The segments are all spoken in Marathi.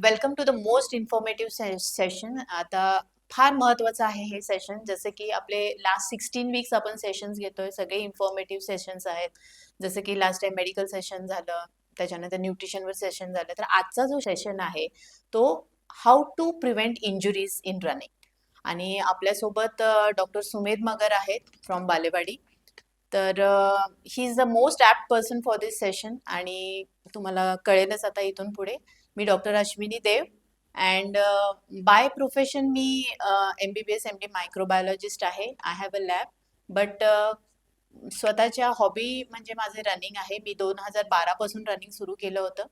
Welcome to the most informative session. आता फार महत्वाचं आहे हे सेशन. जसं की आपले लास्ट 16 वीक्स आपण सेशन्स घेतोय, सगळे इन्फॉर्मेटिव्ह सेशन्स आहेत. जसं की लास्ट टाइम मेडिकल सेशन झालं, त्याच्यानंतर न्यूट्रिशनवर सेशन झालं. तर आजचा जो सेशन आहे तो how to prevent injuries in running. आणि आपल्यासोबत डॉक्टर सुमेध मगर आहेत फ्रॉम बालेवाडी. तर he is the most apt person for this session. आणि तुम्हाला कळेलच आता इथून पुढे. मी doctor Ashwini Dev and by profession मी MBBS MD मायक्रोबायोलॉजिस्ट आहे. I have a lab. But स्वतःच्या हॉबी म्हणजे माझे रनिंग आहे. मी 2012 पासून रनिंग सुरू केलं होतं.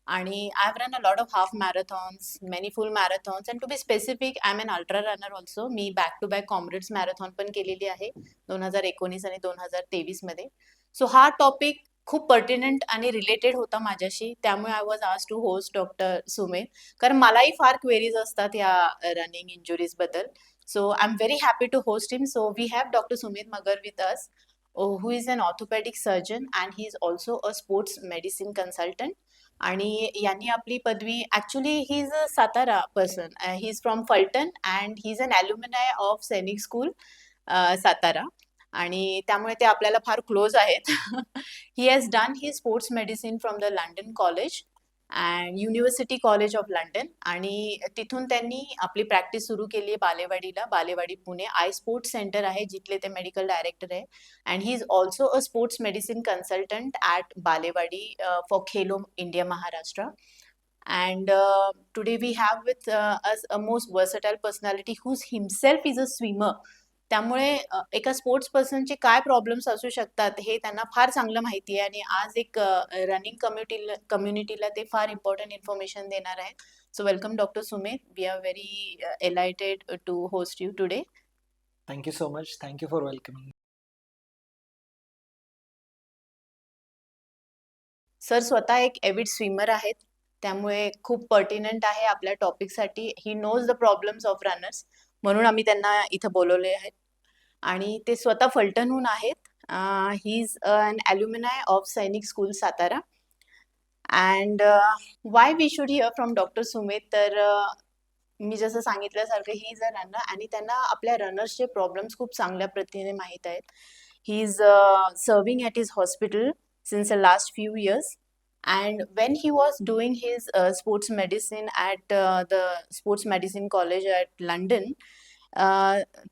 आणि I have run a lot of half marathons, many full marathons, and to be specific I am an ultra runner also. मी back to back Comrades marathon पण केलेली आहे 2019 आणि 2023 मध्ये. सो हा टॉपिक खूप पर्टिनंट आणि रिलेटेड होता माझ्याशी, त्यामुळे I was asked to host doctor Sumedh. कारण मलाही फार क्वेरीज असतात या रनिंग इंजुरीज बद्दल. So I am very happy to host him. So we have doctor Sumedh Magar with us, who is an orthopedic surgeon and he is also a sports medicine consultant. आणि यांनी आपली पदवी, actually he is a Satara person. He is from Phaltan and he is an alumni of Sainik school Satara. आणि त्यामुळे ते आपल्याला फार क्लोज आहेत. He has done the sports medicine from the London college and university college of London. आणि तिथून त्यांनी आपली प्रॅक्टिस सुरू केली आहे बालेवाडीला. Balewadi Pune I sports centre आहे, जिथले ते मेडिकल डायरेक्टर आहे. And he is also a sports medicine consultant at Balewadi for Khelo India Maharashtra. And today we have with us a most versatile personality who's himself is a swimmer. त्यामुळे एका स्पोर्ट्स पर्सनचे काय प्रॉब्लेम्स असू शकतात हे त्यांना फार चांगलं माहिती आहे. आणि आज एक रनिंग कम्युनिटीला ते फार इम्पॉर्टंट इन्फॉर्मेशन देणार आहेत. So welcome doctor Sumedh. We are very elated to host you today. Thank you so much. Thank you for welcoming. Sir स्वतः एक एविड स्विमर आहेत, त्यामुळे खूप पर्टिनंट आहे आपल्या टॉपिकसाठी. He knows the problems of runners, म्हणून आम्ही त्यांना इथं बोलवले आहेत. आणि ते स्वतः फलटणहून आहेत. He is an alumni of Sainik school Satara. And why we should hear from doctor Sumedh, तर मी जसं सांगितल्यासारखं ही इज अ रनर आणि त्यांना आपल्या रनर्सचे प्रॉब्लेम्स खूप चांगल्या प्रतीने माहीत आहेत. He is serving at his hospital since the last few years. And when he was doing his sports medicine at the sports medicine college at London,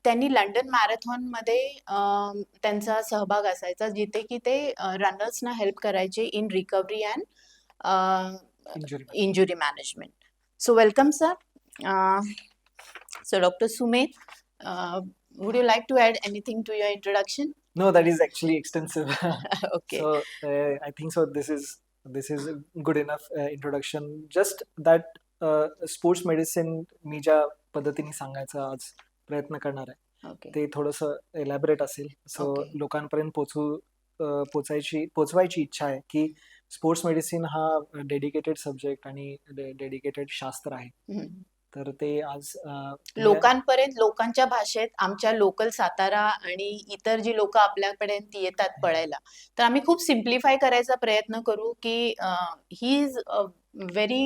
त्यांनी लंडन मॅरेथॉनमध्ये त्यांचा सहभाग असायचा, जिथे की ते रनर्सना हेल्प करायचे in recovery and injury management. So welcome sir. So Dr. Sumedh, would you like to add anything to your introduction? No, that is actually extensive. Okay. So I think so. This is a good enough introduction. Just that sports medicine मी ज्या पद्धतीने सांगायचा आज प्रयत्न करणार आहे Okay. ते थोडंसं एलॅबरेट असेल. So Okay. लोकांपर्यंत पोचवायची इच्छा आहे की स्पोर्ट्स मेडिसिन हा डेडिकेटेड सब्जेक्ट आणि डेडिकेटेड शास्त्र आहे. हम्म. तर ते आज लोकांपर्यंत, लोकांच्या भाषेत, आमच्या लोकल सातारा आणि इतर जी लोक आपल्यापर्यंत येतात पळायला, तर आम्ही खूप सिम्प्लिफाय करायचा प्रयत्न करू की he is very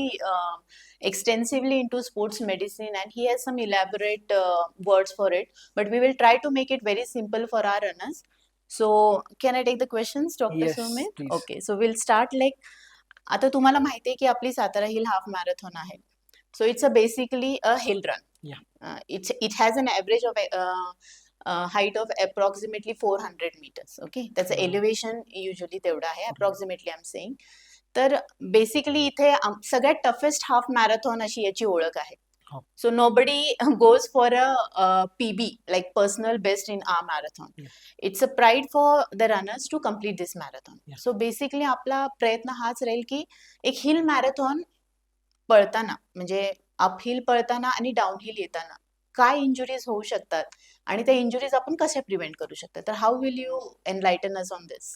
extensively into sports medicine and he has some elaborate words for it, but we will try to make it very simple for our runners. So can I take the questions, Dr. Yes, Sumedh? please. Okay, so we'll start like, आता तुम्हाला माहिती आहे की आपली सातारा हिल हाफ मॅरेथॉन आहे. So it's basically a hill run. Yeah. It has an average of height of approximately 400 meters. Okay, that's elevation usually तेवढा आहे, approximately I'm saying. तर बेसिकली इथे सगळ्यात टफेस्ट हाफ मॅरेथॉन अशी याची ओळख आहे. So nobody goes for a PB, like personal best in our marathon. Yeah. It's a pride for the runners to complete this marathon. Yeah. So basically आपला प्रयत्न हाच राहील की एक हिल मॅरेथॉन पळताना, म्हणजे अपहिल पळताना आणि डाऊनहिल येताना काय इंजुरीज होऊ शकतात आणि त्या इंजुरीज आपण कशा प्रिव्हेंट करू शकतो. तर how will you enlighten us on this?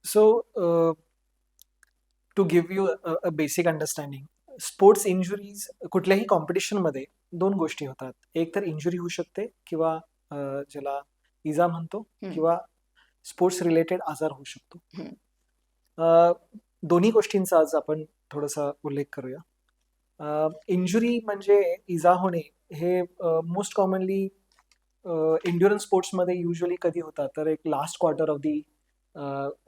So to give you a basic understanding, sports injuries कुठल्याही कॉम्पिटिशनमध्ये दोन गोष्टी होतात. एक तर इंजुरी होऊ शकते किंवा ज्याला इजा म्हणतो, किंवा स्पोर्ट्स रिलेटेड आजार होऊ शकतो. दोन्ही गोष्टींचा आज आपण थोडासा उल्लेख करूया. इंजुरी म्हणजे इजा होणे हे मोस्ट कॉमनली एन्ड्युरन्स स्पोर्ट्समध्ये युजली कधी होतात तर एक लास्ट क्वार्टर ऑफ दी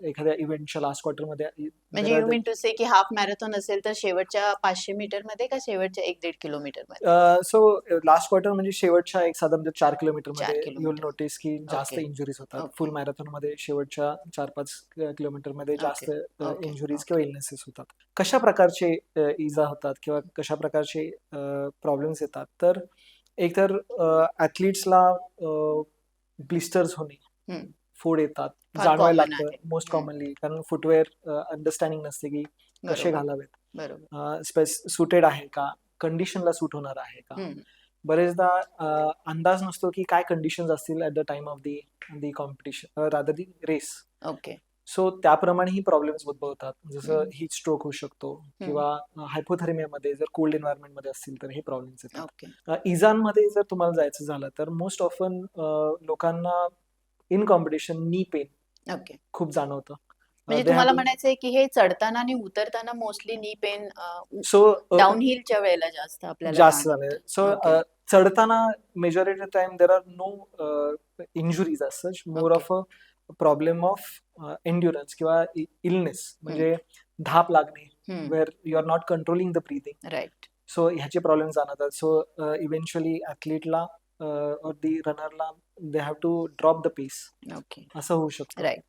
एखाद्या इव्हेंटच्या लास्ट क्वार्टरमध्ये म्हणजे यू मीन टू से की हाफ मॅरेथॉन असेल तर शेवटच्या 500 मीटर मध्ये का शेवटच्या 1-1.5 किलोमीटर मध्ये? सो लास्ट क्वार्टर म्हणजे शेवटच्या एक साधारण 4 किलोमीटर 4 मध्ये युल किलोमीटर. नोटीस की जास्त ओके. इंजुरीज होतात. ओके. फुल मॅरेथॉन मध्ये शेवटच्या 4-5 किलोमीटर मध्ये जास्त ओके. ओके. इंजुरीज किंवा इलनेसेस होतात. कशा प्रकारचे इजा होतात किंवा कशा प्रकारचे प्रॉब्लेम्स येतात तर एकतर ॲथलीट्सला ब्लिस्टर्स होणे, हम्म. फोड येतात, फार जाणवायला कॉमन लागतं आहे. मोस्ट हम्म. कॉमनली कारण फुटवेअर अंडरस्टँडिंग नसते की कसे बरोबर. घालावेत, बरोबर. सुटेड आहे का, कंडिशनला सूट होणार आहे का. हम्म. बरेचदा अंदाज नसतो की काय कंडिशन्स असतील at the time of the competition rather the race. Okay. So त्याप्रमाणेही प्रॉब्लेम्स उद्भवतात. जसं हम्म. हीट स्ट्रोक होऊ शकतो किंवा हायपोथर्मियामध्ये जर कोल्ड एन्व्हायरमेंटमध्ये असतील तर हे प्रॉब्लेम्स येतात. ओके. इजांमध्ये जर तुम्हाला जायचं झालं तर मोस्ट ऑफन लोकांना in competition knee pain okay. खूप जाणवतं. म्हणजे They have तुम्हाला to- म्हणायचंय की हे चढताना आणि उतरताना mostly knee pain so down हिलच्या वेळेला जास्त आपल्याला जास्त जाणवतं. झाले. So okay. चढताना majority time there are no injuries as such, more okay. Of a problem of endurance किंवा इलनेस म्हणजे धाप लागणे hmm. Where you are not controlling the breathing. Right. So ह्याचे प्रॉब्लेम जाणवतात. सो इव्हेंच्युअली ॲथलीटला और दी रनरला they have to drop the pace okay. असं होऊ शकतं. राईट.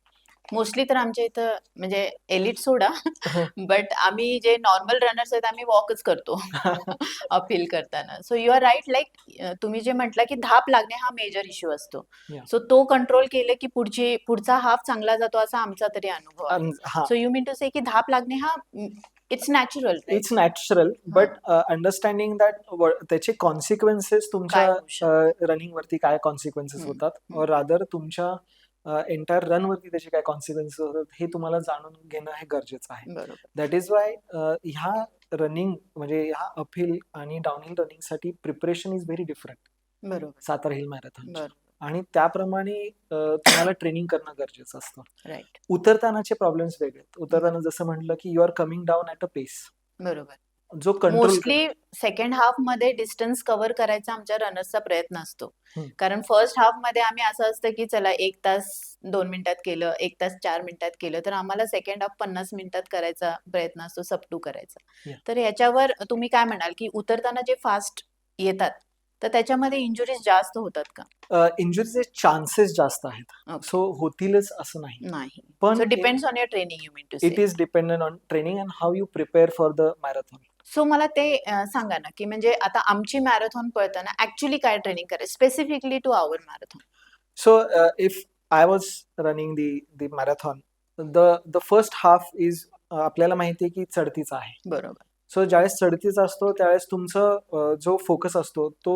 मोस्टली तर आमच्या इथं म्हणजे एलिट सोडा बट आम्ही जे नॉर्मल रनर्स आहेत आम्ही वॉकच करतो अपील करताना. So you are right. Like तुम्ही जे म्हटलं की धाप लागणे हा मेजर इश्यू असतो. Yeah. सो तो कंट्रोल केले की पुढचा हाफ चांगला जातो असा आमचा तरी अनुभव आहे. हा सो यू मीन टू से की धाप लागणे हा it's natural. It's natural but understanding that त्याचे कॉन्सिक्वेन्सेस तुमच्या काय होऊ शकतं? रनिंग वरती काय कॉन्सिक्वेन्सेस हम्म. होतात हम्म. और रादर तुमच्या एंटायर रन वरती त्याचे काय कॉन्सिक्वेन्सेस होतात हे तुम्हाला जाणून घेणं हे गरजेचं आहे. बरोबर. दॅट इज वाय ह्या रनिंग म्हणजे ह्या अपहिल आणि डाऊनहिल रनिंग साठी प्रिपरेशन इज व्हेरी डिफरंट. बरोबर. सातारा हिल मॅरेथॉन बरोबर. आणि त्याप्रमाणे तुम्हाला ट्रेनिंग करणं गरजेचं असतं. राईट. उतरतानाचे प्रॉब्लेम्स वेगळे आहेत. उतरताना जसं म्हटलं की you are coming down at a pace बरोबर. जो कंट्रोल मोस्टली सेकंड हाफ मध्ये डिस्टन्स कव्हर करायचा आमच्या रनर्सचा प्रयत्न असतो. हम्म. कारण फर्स्ट हाफ मध्ये आम्ही असं असतं की चला 1 तास 2 मिनिटात केलं, 1 तास 4 मिनिटात केलं, तर आम्हाला सेकंड हाफ 50 मिनिटात करायचा प्रयत्न असतो, सबटू करायचा. Yeah. तर याच्यावर तुम्ही काय म्हणाल की उतरताना जे फास्ट येतात तर त्याच्यामध्ये इंजुरीज जास्त होतात का? इंजुरीचे चान्सेस जास्त आहेत. Okay. सो होतीलच असं नाही. नाही. पण so depends on your training you mean to it say. Is dependent on training and how you prepare for the marathon. So मला ते सांगा ना की म्हणजे आता आमची मॅरेथॉन पळताना ऍक्च्युली काय ट्रेनिंग करायचं specifically to our marathon? So if I was running the marathon the first half is आपल्याला माहिती आहे की चढतीचा आहे. बरोबर. सो ज्यावेळेस चढतीचा असतो त्यावेळेस तुमचं जो फोकस असतो तो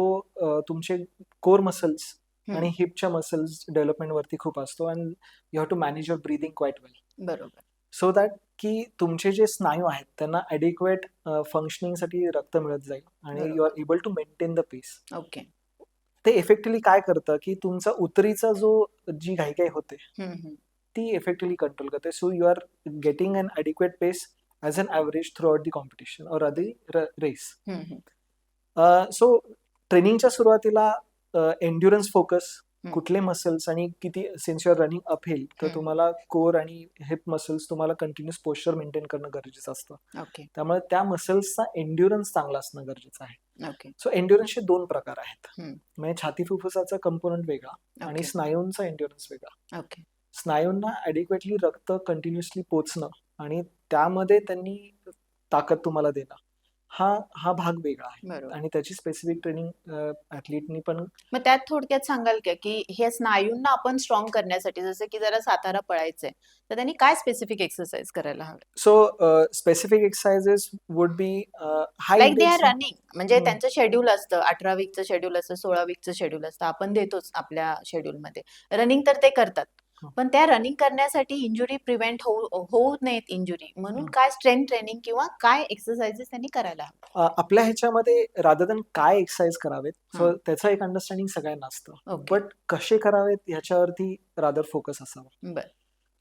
तुमचे कोर मसल्स आणि हिपच्या मसल्स डेव्हलपमेंट वरती खूप असतो and you have to manage your breathing quite well. बरोबर. सो दॅट की तुमचे जे स्नायू आहेत त्यांना ॲडिक्वेट फंक्शनिंगसाठी रक्त मिळत जाईल आणि बरोबर. You are able to maintain the pace. Okay. ते इफेक्टिव्हली काय करतं की तुमचा उतरीचा जी घाईघाई होते ती इफेक्टिव्हली कंट्रोल करते. So you are getting an adequate pace as an average throughout the competition or the race. So ट्रेनिंगच्या सुरुवातीला एन्ड्युरन्स फोकस कुठले मसल्स आणि किती since you are running uphill तर तुम्हाला कोर आणि हिप मसल्स तुम्हाला कंटिन्युअस पोश्चर मेंटेन करणं गरजेचं असतं. ओके. त्यामुळे त्या मसल्सचा एन्ड्युरन्स चांगला असणं गरजेचं आहे. ओके. सो एन्ड्युरन्सचे 2 प्रकार आहेत. म्हणजे छाती फुफ्फुसाचा कंपोनंट वेगळा आणि ओके. स्नायूंचा एन्ड्युरन्स वेगळा. ओके. स्नायूंना ॲडिक्वेटली रक्त कंटिन्युअसली पोचणं आणि त्यामध्ये त्यांनी ताकद तुम्हाला देणं हा भाग वेगळा आहे बरोबर. आणि त्याची स्पेसिफिक ट्रेनिंग ॲथलीटनी पण. मग त्यात थोडक्यात सांगाल का की हे स्नायूंना आपण स्ट्रॉंग करण्यासाठी जसं की जरा सातारा पळायचंय तर त्यांनी काय स्पेसिफिक एक्सरसाइज करायला हवे? So specific exercises would be high like they are running म्हणजे त्यांचं शेड्यूल असतं 18 वीकचं शेड्यूल असतं 16 वीकचं शेड्यूल असतं आपण देतोच आपल्या शेड्यूलमध्ये रनिंग तर ते करतात पण त्या रनिंग करण्यासाठी इंजुरी प्रिव्हेंट होऊ नयेत इंजुरी म्हणून काय स्ट्रेंथ ट्रेनिंग किंवा काय एक्सरसाइजेस त्यांनी करायला हवे? आपल्या ह्याच्यामध्ये रादर दॅन काय एक्सरसाइज करावेत सो त्याचं एक अंडरस्टँडिंग सगळ्यांना असतं ओके. बट कसे करावेत ह्याच्यावरती रादर फोकस असावा. बरं.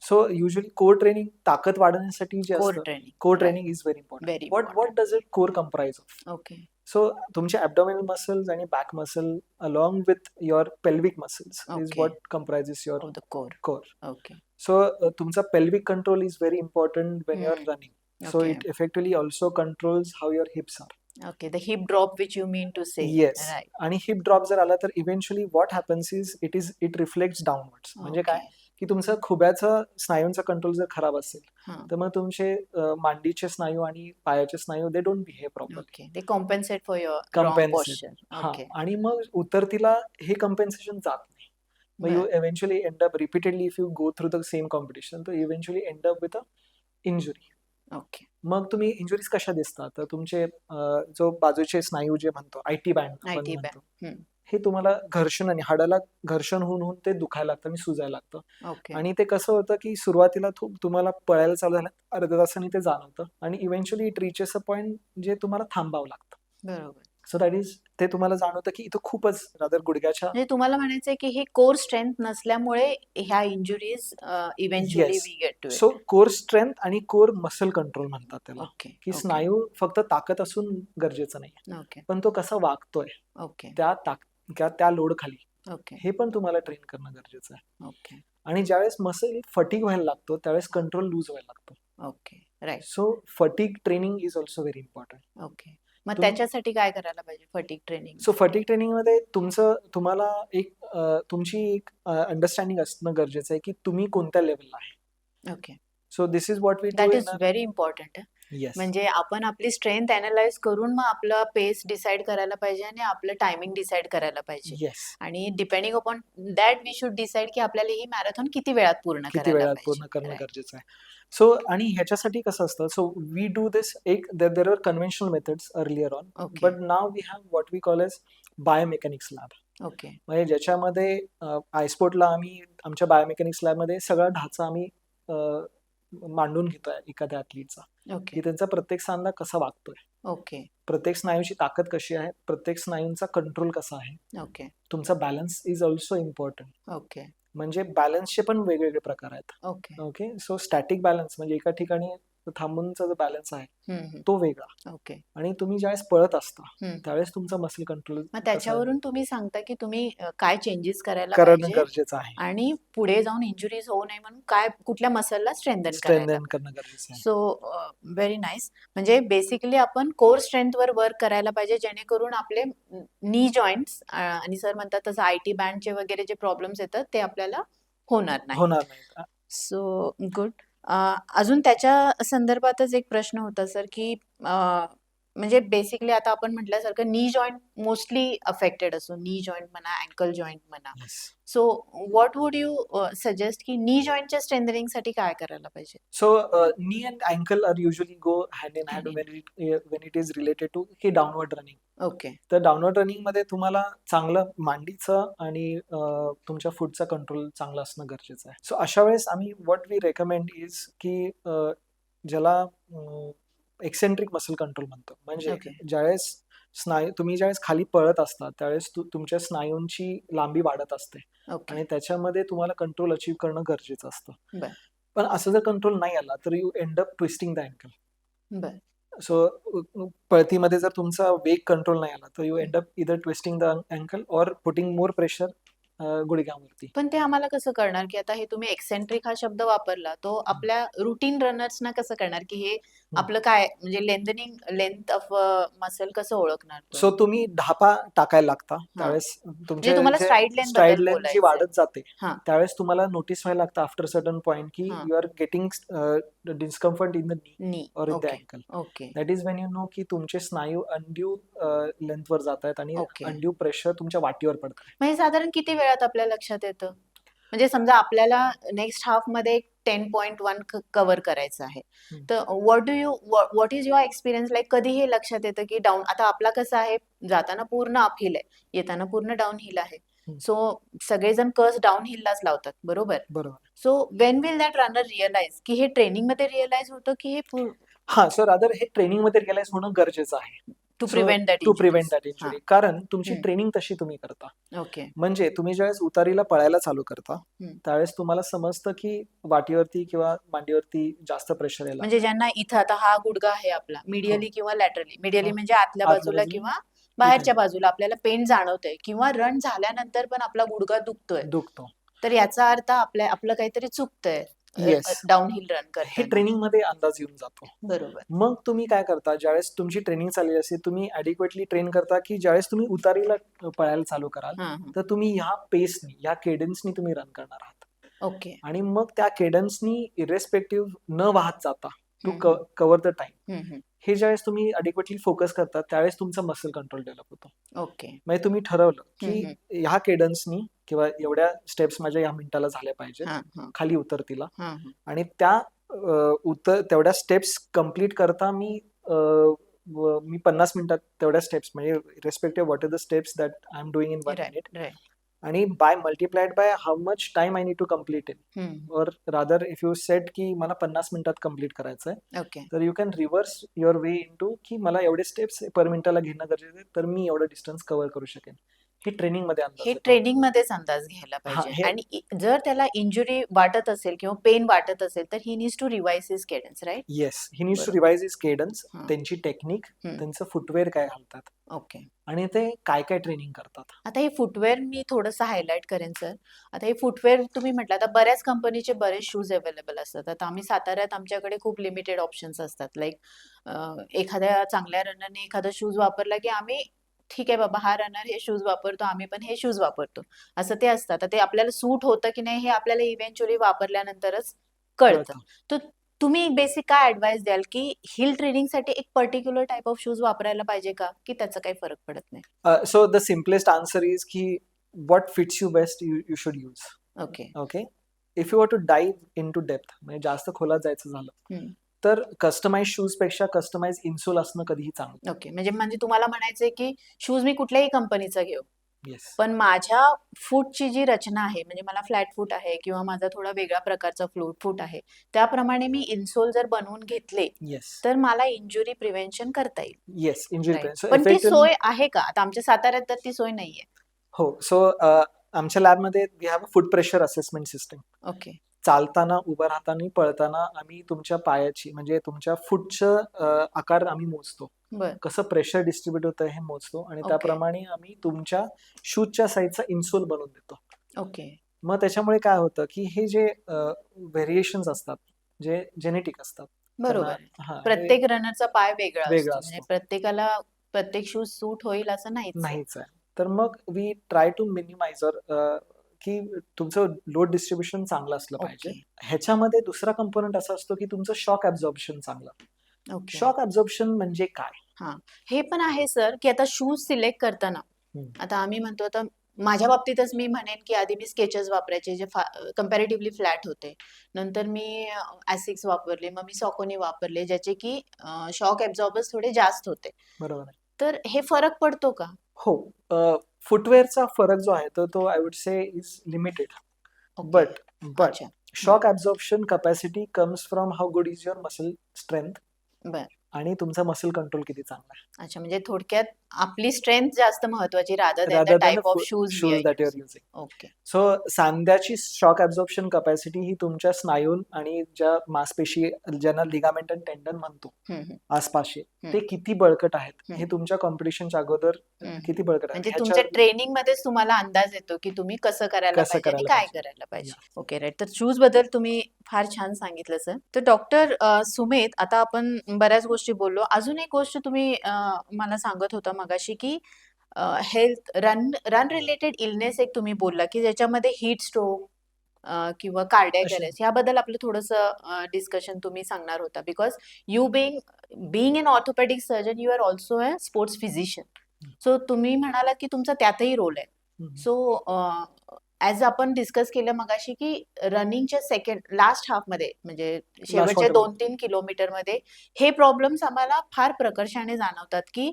सो युजली कोर ट्रेनिंग ताकद वाढवण्यासाठी जे कोर असतं, training core training is very important. Very what does it core comprise of? Okay so तुमचे ॲब्डोमिनल मसल्स आणि back muscle along with your pelvic muscles is Okay. What comprises your of the core core. Okay So तुमचा pelvic control is very important when you're running. So Okay. it effectively also controls how your hips are. Okay the hip drop which you mean to say Yes. Right आणि हिप ड्रॉप जर आला तर eventually what happens is it reflects downwards. म्हणजे काय की तुमचं खुब्याचं स्नायूंचा कंट्रोल जर खराब असेल तर मग तुमचे मांडीचे स्नायू आणि पायाचे स्नायू they don't behave properly. Okay they compensate for your wrong Compensate. Posture हा ओके आणि मग उतरतीला हे कम्पेन्सेशन जात नाही. मग you eventually end up repeatedly if you go through the same competition तर eventually end up with a injury. Okay मग तुम्ही इंजुरीज कशा दिसतात तर तुमचे जो बाजूचे स्नायू जे म्हणतो IT बँड आपण IT म्हणतो band. हे तुम्हाला घर्षण आणि हाडाला घर्षण होऊन होऊन ते दुखायला लागतं आणि सुजायला लागतं. ओके आणि ते कसं होतं की सुरुवातीला तुम्हाला पळायला चालू झालं अर्ध्या तासाने ते जाणवतं आणि eventually it reaches a point जे तुम्हाला थांबावं लागतं. बरोबर सो दॅट इज ते तुम्हाला जाणवतं की इथं खूपच रादर गुडघ्याच्या म्हणजे तुम्हाला म्हणायचंय की हे कोर स्ट्रेंथ नसल्यामुळे ह्या injuries eventually Yes. We get to so core strength आणि कोर मसल कंट्रोल म्हणतात त्याला. ओके की स्नायू फक्त ताकद असून गरजेचं नाही ओके पण तो कसा वागतोय ओके त्या लोड खाली ओके हे पण तुम्हाला ट्रेन करणं गरजेचं आहे. ओके आणि ज्यावेळेस मसल फटीग व्हायला लागतो त्यावेळेस कंट्रोल लूज व्हायला लागतो. Okay right so fatigue training is also very important. Okay मग तुम- त्याच्यासाठी काय करायला पाहिजे fatigue training so fatigue training मध्ये तुम्हाला एक तुमची एक अंडरस्टँडिंग असणं गरजेचं आहे की तुम्ही कोणत्या लेवलला आहे. Okay so this is what we that do is very important yes म्हणजे आपण आपली स्ट्रेंथ अनालाइज करून मग आपलं पेस डिसाईड करायला पाहिजे आणि आपलं टायमिंग डिसाईड करायला पाहिजे येस आणि depending upon that we should decide की आपल्याला ही मॅरेथॉन किती वेळात पूर्ण किती करायला वेळात पूर्ण पाहिजे. करणं Right. गरजेचं आहे. सो आणि ह्याच्यासाठी कसं असतं सो वी डू दिस एक there are conventional methods earlier on Okay. But now we have what we call as biomechanics lab. Okay म्हणजे ज्याच्यामध्ये आयस्पोर्टला आम्ही आमच्या बायोमेकॅनिक्स लॅबमध्ये सगळा ढाचा आम्ही मांडून घेतोय एखाद्या ॲथलीटचा की ओके त्यांचा प्रत्येक सांधा कसा वागतोय, ओके प्रत्येक स्नायूची ताकद कशी आहे, प्रत्येक स्नायूंचा कंट्रोल कसा आहे, ओके तुमचा balance is also important. Okay म्हणजे बॅलन्सचे पण वेगवेगळे प्रकार आहेत. Okay okay so static balance म्हणजे एका ठिकाणी थांबूनचा जो बॅलन्स आहे तो वेगळा ओके आणि तुम्ही ज्यावेळेस पळत असता हम्म. त्यावेळेस तुमचा मसल कंट्रोल मग त्याच्यावरून तुम्ही सांगता की तुम्ही काय चेंजेस करायला करणं पाहिजे गरजेचं आहे. आणि पुढे जाऊन इंजुरीज होऊ नये म्हणून काय कुठल्या मसलला स्ट्रेंथन करायला स्ट्रेंथन करणं गरजेचं आहे. सो व्हेरी नाईस म्हणजे बेसिकली आपण कोर स्ट्रेंथवर वर्क करायला पाहिजे जेणेकरून आपले नी जॉईंट्स आणि सर म्हणतात तसं IT बँडचे वगैरे जे प्रॉब्लेम्स येतात ते आपल्याला होणार नाही. होणार नाही. सो गुड अजून त्याच्या संदर्भातच एक प्रश्न होता सर की म्हणजे बेसिकली आता आपण म्हटल्यासारखं नी जॉईंट मोस्टली अफेक्टेड असो नी जॉईंट म्हणा अँकल जॉईंट म्हणा Yes. So what would you suggest की नी जॉईंटच्या स्ट्रेंथनिंग साठी काय करायला पाहिजे. So knee and ankle are usually go hand in hand when it is related to की डाऊनवर्ड रनिंग. ओके तर डाऊनवर्ड रनिंग मध्ये तुम्हाला चांगलं मांडीचं आणि तुमच्या फूटचा कंट्रोल चांगला असणं गरजेचं आहे. सो अशा वेळेस आम्ही व्हॉट वी रेकमेंड इज की ज्याला एक्सेंट्रिक मसल कंट्रोल म्हणतो. म्हणजे Okay. ज्यावेळेस तुम्ही ज्यावेळेस खाली पळत असता त्यावेळेस तुमच्या स्नायूंची लांबी वाढत असते ओके आणि त्याच्यामध्ये तुम्हाला कंट्रोल अचीव्ह करणं गरजेचं असतं. बर. पण असं जर कंट्रोल नाही आला तर you end up twisting the ankle. बर सो पळतीमध्ये जर तुमचा वेग कंट्रोल नाही आला तर you end up either twisting the ankle or putting more pressure गुडघ्यावरती. पण ते आम्हाला कसं करणार की आता हे तुम्ही एक्सेंट्रिक हा शब्द वापरला तो आपल्या रुटीन रनर्सना कसं करणार की हे आपलं काय म्हणजे लेंथ ऑफ मसल कसं ओळखणार तो? सो तुम्ही ढापा टाकायला लागता त्यावेळेस म्हणजे तुम्हाला stride length स्ट्राइड बद्दल लेंथ जी बोलायचंय. वाढत जाते हा. त्यावेळेस तुम्हाला नोटीस व्हायला लागतं आफ्टर सर्टन पॉइंट की हा. You are getting discomfort in the knee knee or in the okay ankle. Okay that is when you know की तुमचे स्नायू अनड्यू लेंथवर जात आहेत आणि Okay. अनड्यू प्रेशर तुमच्या वाटीवर पडत आहे. म्हणजे साधारण किती वेळात आपल्या लक्षात येतं म्हणजे समजा आपल्याला नेक्स्ट हाफ मध्ये 10.1 कव्हर करायचं आहे तर what is your experience like कधी हे लक्षात येतं की डाऊन आता आपला कसं आहे जाताना पूर्ण अपहिल आहे येताना पूर्ण डाऊन हिल आहे सो सगळेजण कर्स डाऊन हिललाच लावतात बरोबर. बरोबर. So when will that runner realise की हे ट्रेनिंग मध्ये रिअलाइज होतं की हे हा सो रादर हे ट्रेनिंग मध्ये रिअलाइज होणं गरजेचं आहे. To so prevent that to prevent injuries. That हा. इंजुरी, कारण तुमची हम्म. ट्रेनिंग तशी तुम्ही करता. ओके. म्हणजे तुम्ही ज्यावेळेस उतारीला पळायला चालू करता हम्म. त्यावेळेस तुम्हाला समजतं की वाटीवरती किंवा मांडीवरती जास्त प्रेशर यायला म्हणजे ज्यांना इथं आता हा गुडघा आहे आपला हो मिडियली किंवा लॅटरली, मिडियली हो म्हणजे आतल्या आतल्या बाजूला बाजूला किंवा इथे बाहेरच्या बाजूला आपल्याला पेन जाणवतंय किंवा रन झाल्यानंतर पण आपला गुडघा दुखतोय, दुखतो. तर याचा अर्थ आपलं काहीतरी चुकतंय येस, डाऊनहिल रन हे करताना. ट्रेनिंग मध्ये अंदाज येऊन जातो. बरोबर. मग तुम्ही काय करता ज्यावेळेस तुमची ट्रेनिंग चालली असते, तुम्ही ॲडिक्वेटली ट्रेन करता की ज्यावेळेस तुम्ही उतारीला पळायला चालू कराल हा हा. तर तुम्ही ह्या पेसनी, ह्या केडन्सनी तुम्ही रन करणार आहात. ओके. आणि मग त्या केडन्सनी इरेस्पेक्टिव्ह न वाहत जाता टू हम्म हम्म कव्हर द टाइम, हम्म हे ज्यावेळेस तुम्ही ॲडिक्वेटली फोकस करता त्यावेळेस तुमचा मसल कंट्रोल डेव्हलप होतो. ओके. म्हणजे तुम्ही ठरवलं की हम्म हम्म. ह्या केडन्सनी किंवा एवढ्या स्टेप्स माझ्या या मिनिटाला झाल्या पाहिजेत हा हा खाली उतरतीला, हा हा. आणि त्या तेवढ्या स्टेप्स कम्प्लीट करता मी 50 मिनिटात तेवढ्या स्टेप्स, म्हणजे respective what are the steps that I am doing in 1 right minute, right. आणि by multiplied by how much time I need to complete it, hmm. Or rather if you set की मला 50 मिनिटात कम्प्लीट करायचं आहे, ओके. तर you can reverse your way into की मला एवढे स्टेप्स पर मिनिटाला घेणं गरजेचं आहे, तर मी एवढं डिस्टन्स कव्हर करू शकेन. हे ट्रेनिंग मध्ये अंदाज हे येतो. ट्रेनिंग मध्येच अंदाज घ्यायला हा पाहिजे. हे आणि जर त्याला इंजुरी वाटत असेल किंवा पेन वाटत असेल तर he needs to revise his cadence, right? Yes, he needs to बरोबर. रिवाइज हिज केडन्स, हा. त्यांची टेक्निक, हम्म. त्यांचं फुटवेअर काय घालतात ओके. आणि ते काय काय ट्रेनिंग करतात. आता हे फुटवेअर मी थोडंसं हायलाइट करेन सर. आता हे फुटवेअर तुम्ही म्हटलं, आता बऱ्याच कंपनीचे बरेच शूज अवेलेबल असतात. आता आम्ही साताऱ्यात आमच्याकडे खूप लिमिटेड ऑप्शन्स असतात. लाईक एखाद्या चांगल्या रनरने एखादा शूज वापरला की आम्ही ठीक आहे बाबा, हा रनर हे शूज वापरतो, आम्ही पण हे शूज वापरतो, असं ते असतं. आता ते आपल्याला सूट होतं की नाही हे आपल्याला इव्हेंच्युअली वापरल्यानंतरच कळतं. कळतं. तर तुम्ही बेसिक काय ऍडवाइस द्याल की हिल ट्रेनिंगसाठी एक पर्टिक्युलर टाइप ऑफ शूज वापरायला पाहिजे का, की त्याचा काही फरक पडत नाही? So the simplest answer is की what fits you best you should use. Okay. Okay, if you were to dive into depth, म्हणजे जास्त खोलात जायचं झालं तर कस्टमाइज शूज पेक्षा कस्टमाइज इन्सोल असणं कधीही चांगलं. ओके. म्हणजे तुम्हाला म्हणायचंय की शूज मी कुठल्याही कंपनीचा घेऊ, येस, पण माझ्या फूटची जी रचना आहे, म्हणजे मला फ्लॅट फूट आहे किंवा माझा थोडा वेगळ्या प्रकारचा फूट आहे, त्याप्रमाणे मी इन्सोल जर बनवून घेतले येस, तर मला इंजुरी प्रिव्हेन्शन करता येईल, येस, इंजुरी राईट? सो पण ती इफेक्टिव्ह. सोय आहे का? आता आमच्या साताऱ्यात तर ती सोय नाहीये. हो, सो आमच्या लॅबमध्ये we have a foot pressure assessment system. Okay. चालताना, उभं राहताना, पळताना आम्ही तुमच्या पायाची म्हणजे तुमच्या फूटचं आकार आम्ही मोजतो, बर. कसं प्रेशर डिस्ट्रीब्युट होतं हे मोजतो, आणि ओके. त्याप्रमाणे आम्ही तुमच्या शूजच्या साईजचा इन्सोल बनवून देतो. ओके. मग त्याच्यामुळे काय होतं की हे जे व्हेरिएशन्स असतात जे जेनेटिक असतात, बरोबर त्यांना आहे. हा हे प्रत्येक रनरचा पाय वेगळा वेगळा असतो, म्हणजे असतो, प्रत्येकाला प्रत्येक शूज सूट होईल असं नाहीच आहे. नाहीच आहे. तर मग वी ट्राय टू मिनिमाइजर की तुमचं लोड डिस्ट्रीब्युशन चांगलं असलं पाहिजे. ओके. ह्याच्यामध्ये दुसरा कंपोनंट असा असतो की तुमचं शॉक ऍब्झॉर्प्शन चांगलं. ओके. शॉक ऍब्झॉर्प्शन म्हणजे काय? हा, हे पण आहे सर की आता शूज सिलेक्ट करताना, आता आम्ही म्हणतो, आता माझ्या बाबतीतच मी म्हणेन की आधी मी स्केचेस वापरायचे जे कम्पॅरेटिव्हली फ्लॅट होते, नंतर मी ॲसिक्स वापरले, मग मी सॉकोनी वापरले ज्याचे की शॉक ॲब्झॉर्बर्स थोडे जास्त होते. बरोबर आहे. तर हे फरक पडतो का? हो, फुटवेअरचा फरक जो आहे तो I would say is limited, okay. But अच्छा. Shock absorption capacity comes from how good is your muscle strength बर. आणि तुमचा मसल कंट्रोल किती चांगला आहे. अच्छा, म्हणजे थोडक्यात आपली स्ट्रेंथ जास्त महत्वाची rather than the rather than type of shoes shoes that you're using. Okay. So सांध्याची शॉक ऍब्झॉर्प्शन कॅपॅसिटी ही तुमच्या स्नायून आणि ज्या मासपेशी ज्यांना लिगामेंट अँड टेंडन म्हणतो आसपासचे, ते किती बळकट आहेत हे तुमच्या कॉम्पिटिशनच्या अगोदर किती बळकट आहेत म्हणजे तुमच्या ट्रेनिंग मध्येच तुम्हाला अंदाज येतो की तुम्ही कसं करायला कसं पाहिजे आणि करायला काय पाहिजे. करायला पाहिजे. Okay, right. तर शूज बद्दल तुम्ही फार छान सांगितलं सर. तर डॉक्टर सुमेध, आता आपण बऱ्याच गोष्टी बोललो, अजून एक गोष्ट तुम्ही मला सांगत होता मगाशी की हेल्थ रन रिलेटेड इलनेस एक तुम्ही बोलला की ज्याच्यामध्ये हीट स्ट्रोक किंवा कार्डियक अशी अरेस्ट, याबद्दल आपलं थोडंसं डिस्कशन तुम्ही सांगणार होता. Because you being an orthopaedic surgeon, you are also a sports physician. So तुम्ही म्हणाला की तुमचा त्यातही रोल आहे. सो ऍज आपण डिस्कस केलं मगाशी की रनिंगच्या लास्ट हाफ मध्ये, म्हणजे शेवटच्या 2-3 किलोमीटर मध्ये हे प्रॉब्लेम्स आम्हाला फार प्रकर्षाने जाणवतात की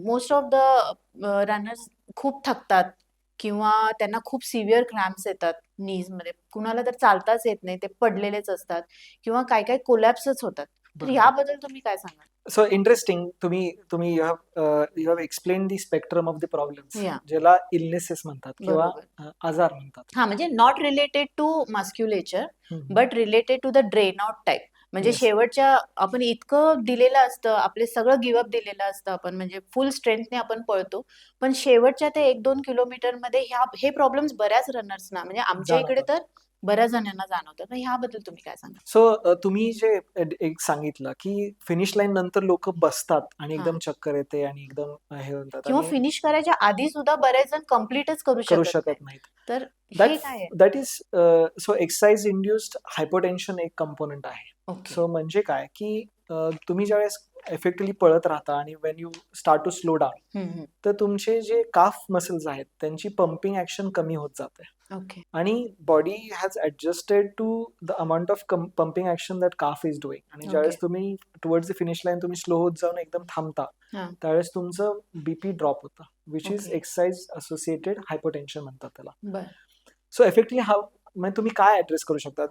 मोस्ट ऑफ द रनर्स खूप थकतात किंवा त्यांना खूप सिव्हिअर क्रॅम्प्स येतात नीज मध्ये, कुणाला तर चालताच येत नाही, ते पडलेलेच असतात किंवा काय काय कोलॅप्सच होतात. तर ह्याबद्दल तुम्ही काय सांगाल? सो इंटरेस्टिंग, तुम्ही you have explain the spectrum of the problems, या ज्याला इलनेसेस म्हणतात किंवा बरोबर. आजार म्हणतात. हा म्हणजे not related to musculature but related to the drain out type. म्हणजे Yes. शेवटच्या आपण इतकं दिलेलं असतं, आपले सगळं गिव्हअप दिलेलं असतं, आपण म्हणजे फुल स्ट्रेंथने आपण पळतो, पण शेवटच्या ते 1-2 किलोमीटर मध्ये हे प्रॉब्लेम्स बऱ्याच रनर्सना म्हणजे आमच्या इकडे जाणवतात. तर बऱ्याच जणांना जाणवतात. मग ह्याबद्दल तुम्ही काय सांगाल? सो तुम्ही जे एक सांगितलं की फिनिश लाईन नंतर लोक बसतात आणि हा. एकदम चक्कर येते आणि एकदम हे होतात किंवा आणि फिनिश करायच्या आधी सुद्धा बरेच जण कम्प्लीटच करू करू शकत शकत नाहीत. नाहीत. तर दॅट हे काय आहे? That is so exercise induced hypotension एक कंपोनंट आहे. ओके. सो म्हणजे काय की तुम्ही ज्यावेळेस इफेक्टिव्हली पळत राहता आणि when you start to slow down, तर तुमचे जे काफ मसल्स आहेत त्यांची पंपिंग ऍक्शन कमी होत जाते ओके. आणि body has adjusted to the amount of pumping action that calf is doing. आणि ज्यावेळेस तुम्ही टुवर्ड्स द फिनिश लाईन तुम्ही स्लो होत जाऊन एकदम थांबता, हा. त्यावेळेस तुमचं बीपी ड्रॉप होतं, which is Okay. Exercise associated hypotension म्हणतात त्याला. बर. सो इफेक्टली हा म्हणजे तुम्ही काय ऍड्रेस करू शकता?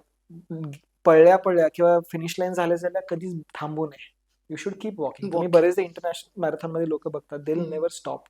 पळल्या किंवा फिनिश लाईन झाल्या कधीच थांबू नये. You should keep walking. तुम्ही Walking. बरेचदा इंटरनॅशनल मॅरेथॉन मध्ये लोक बघतात, दे विल नेव्हर स्टॉप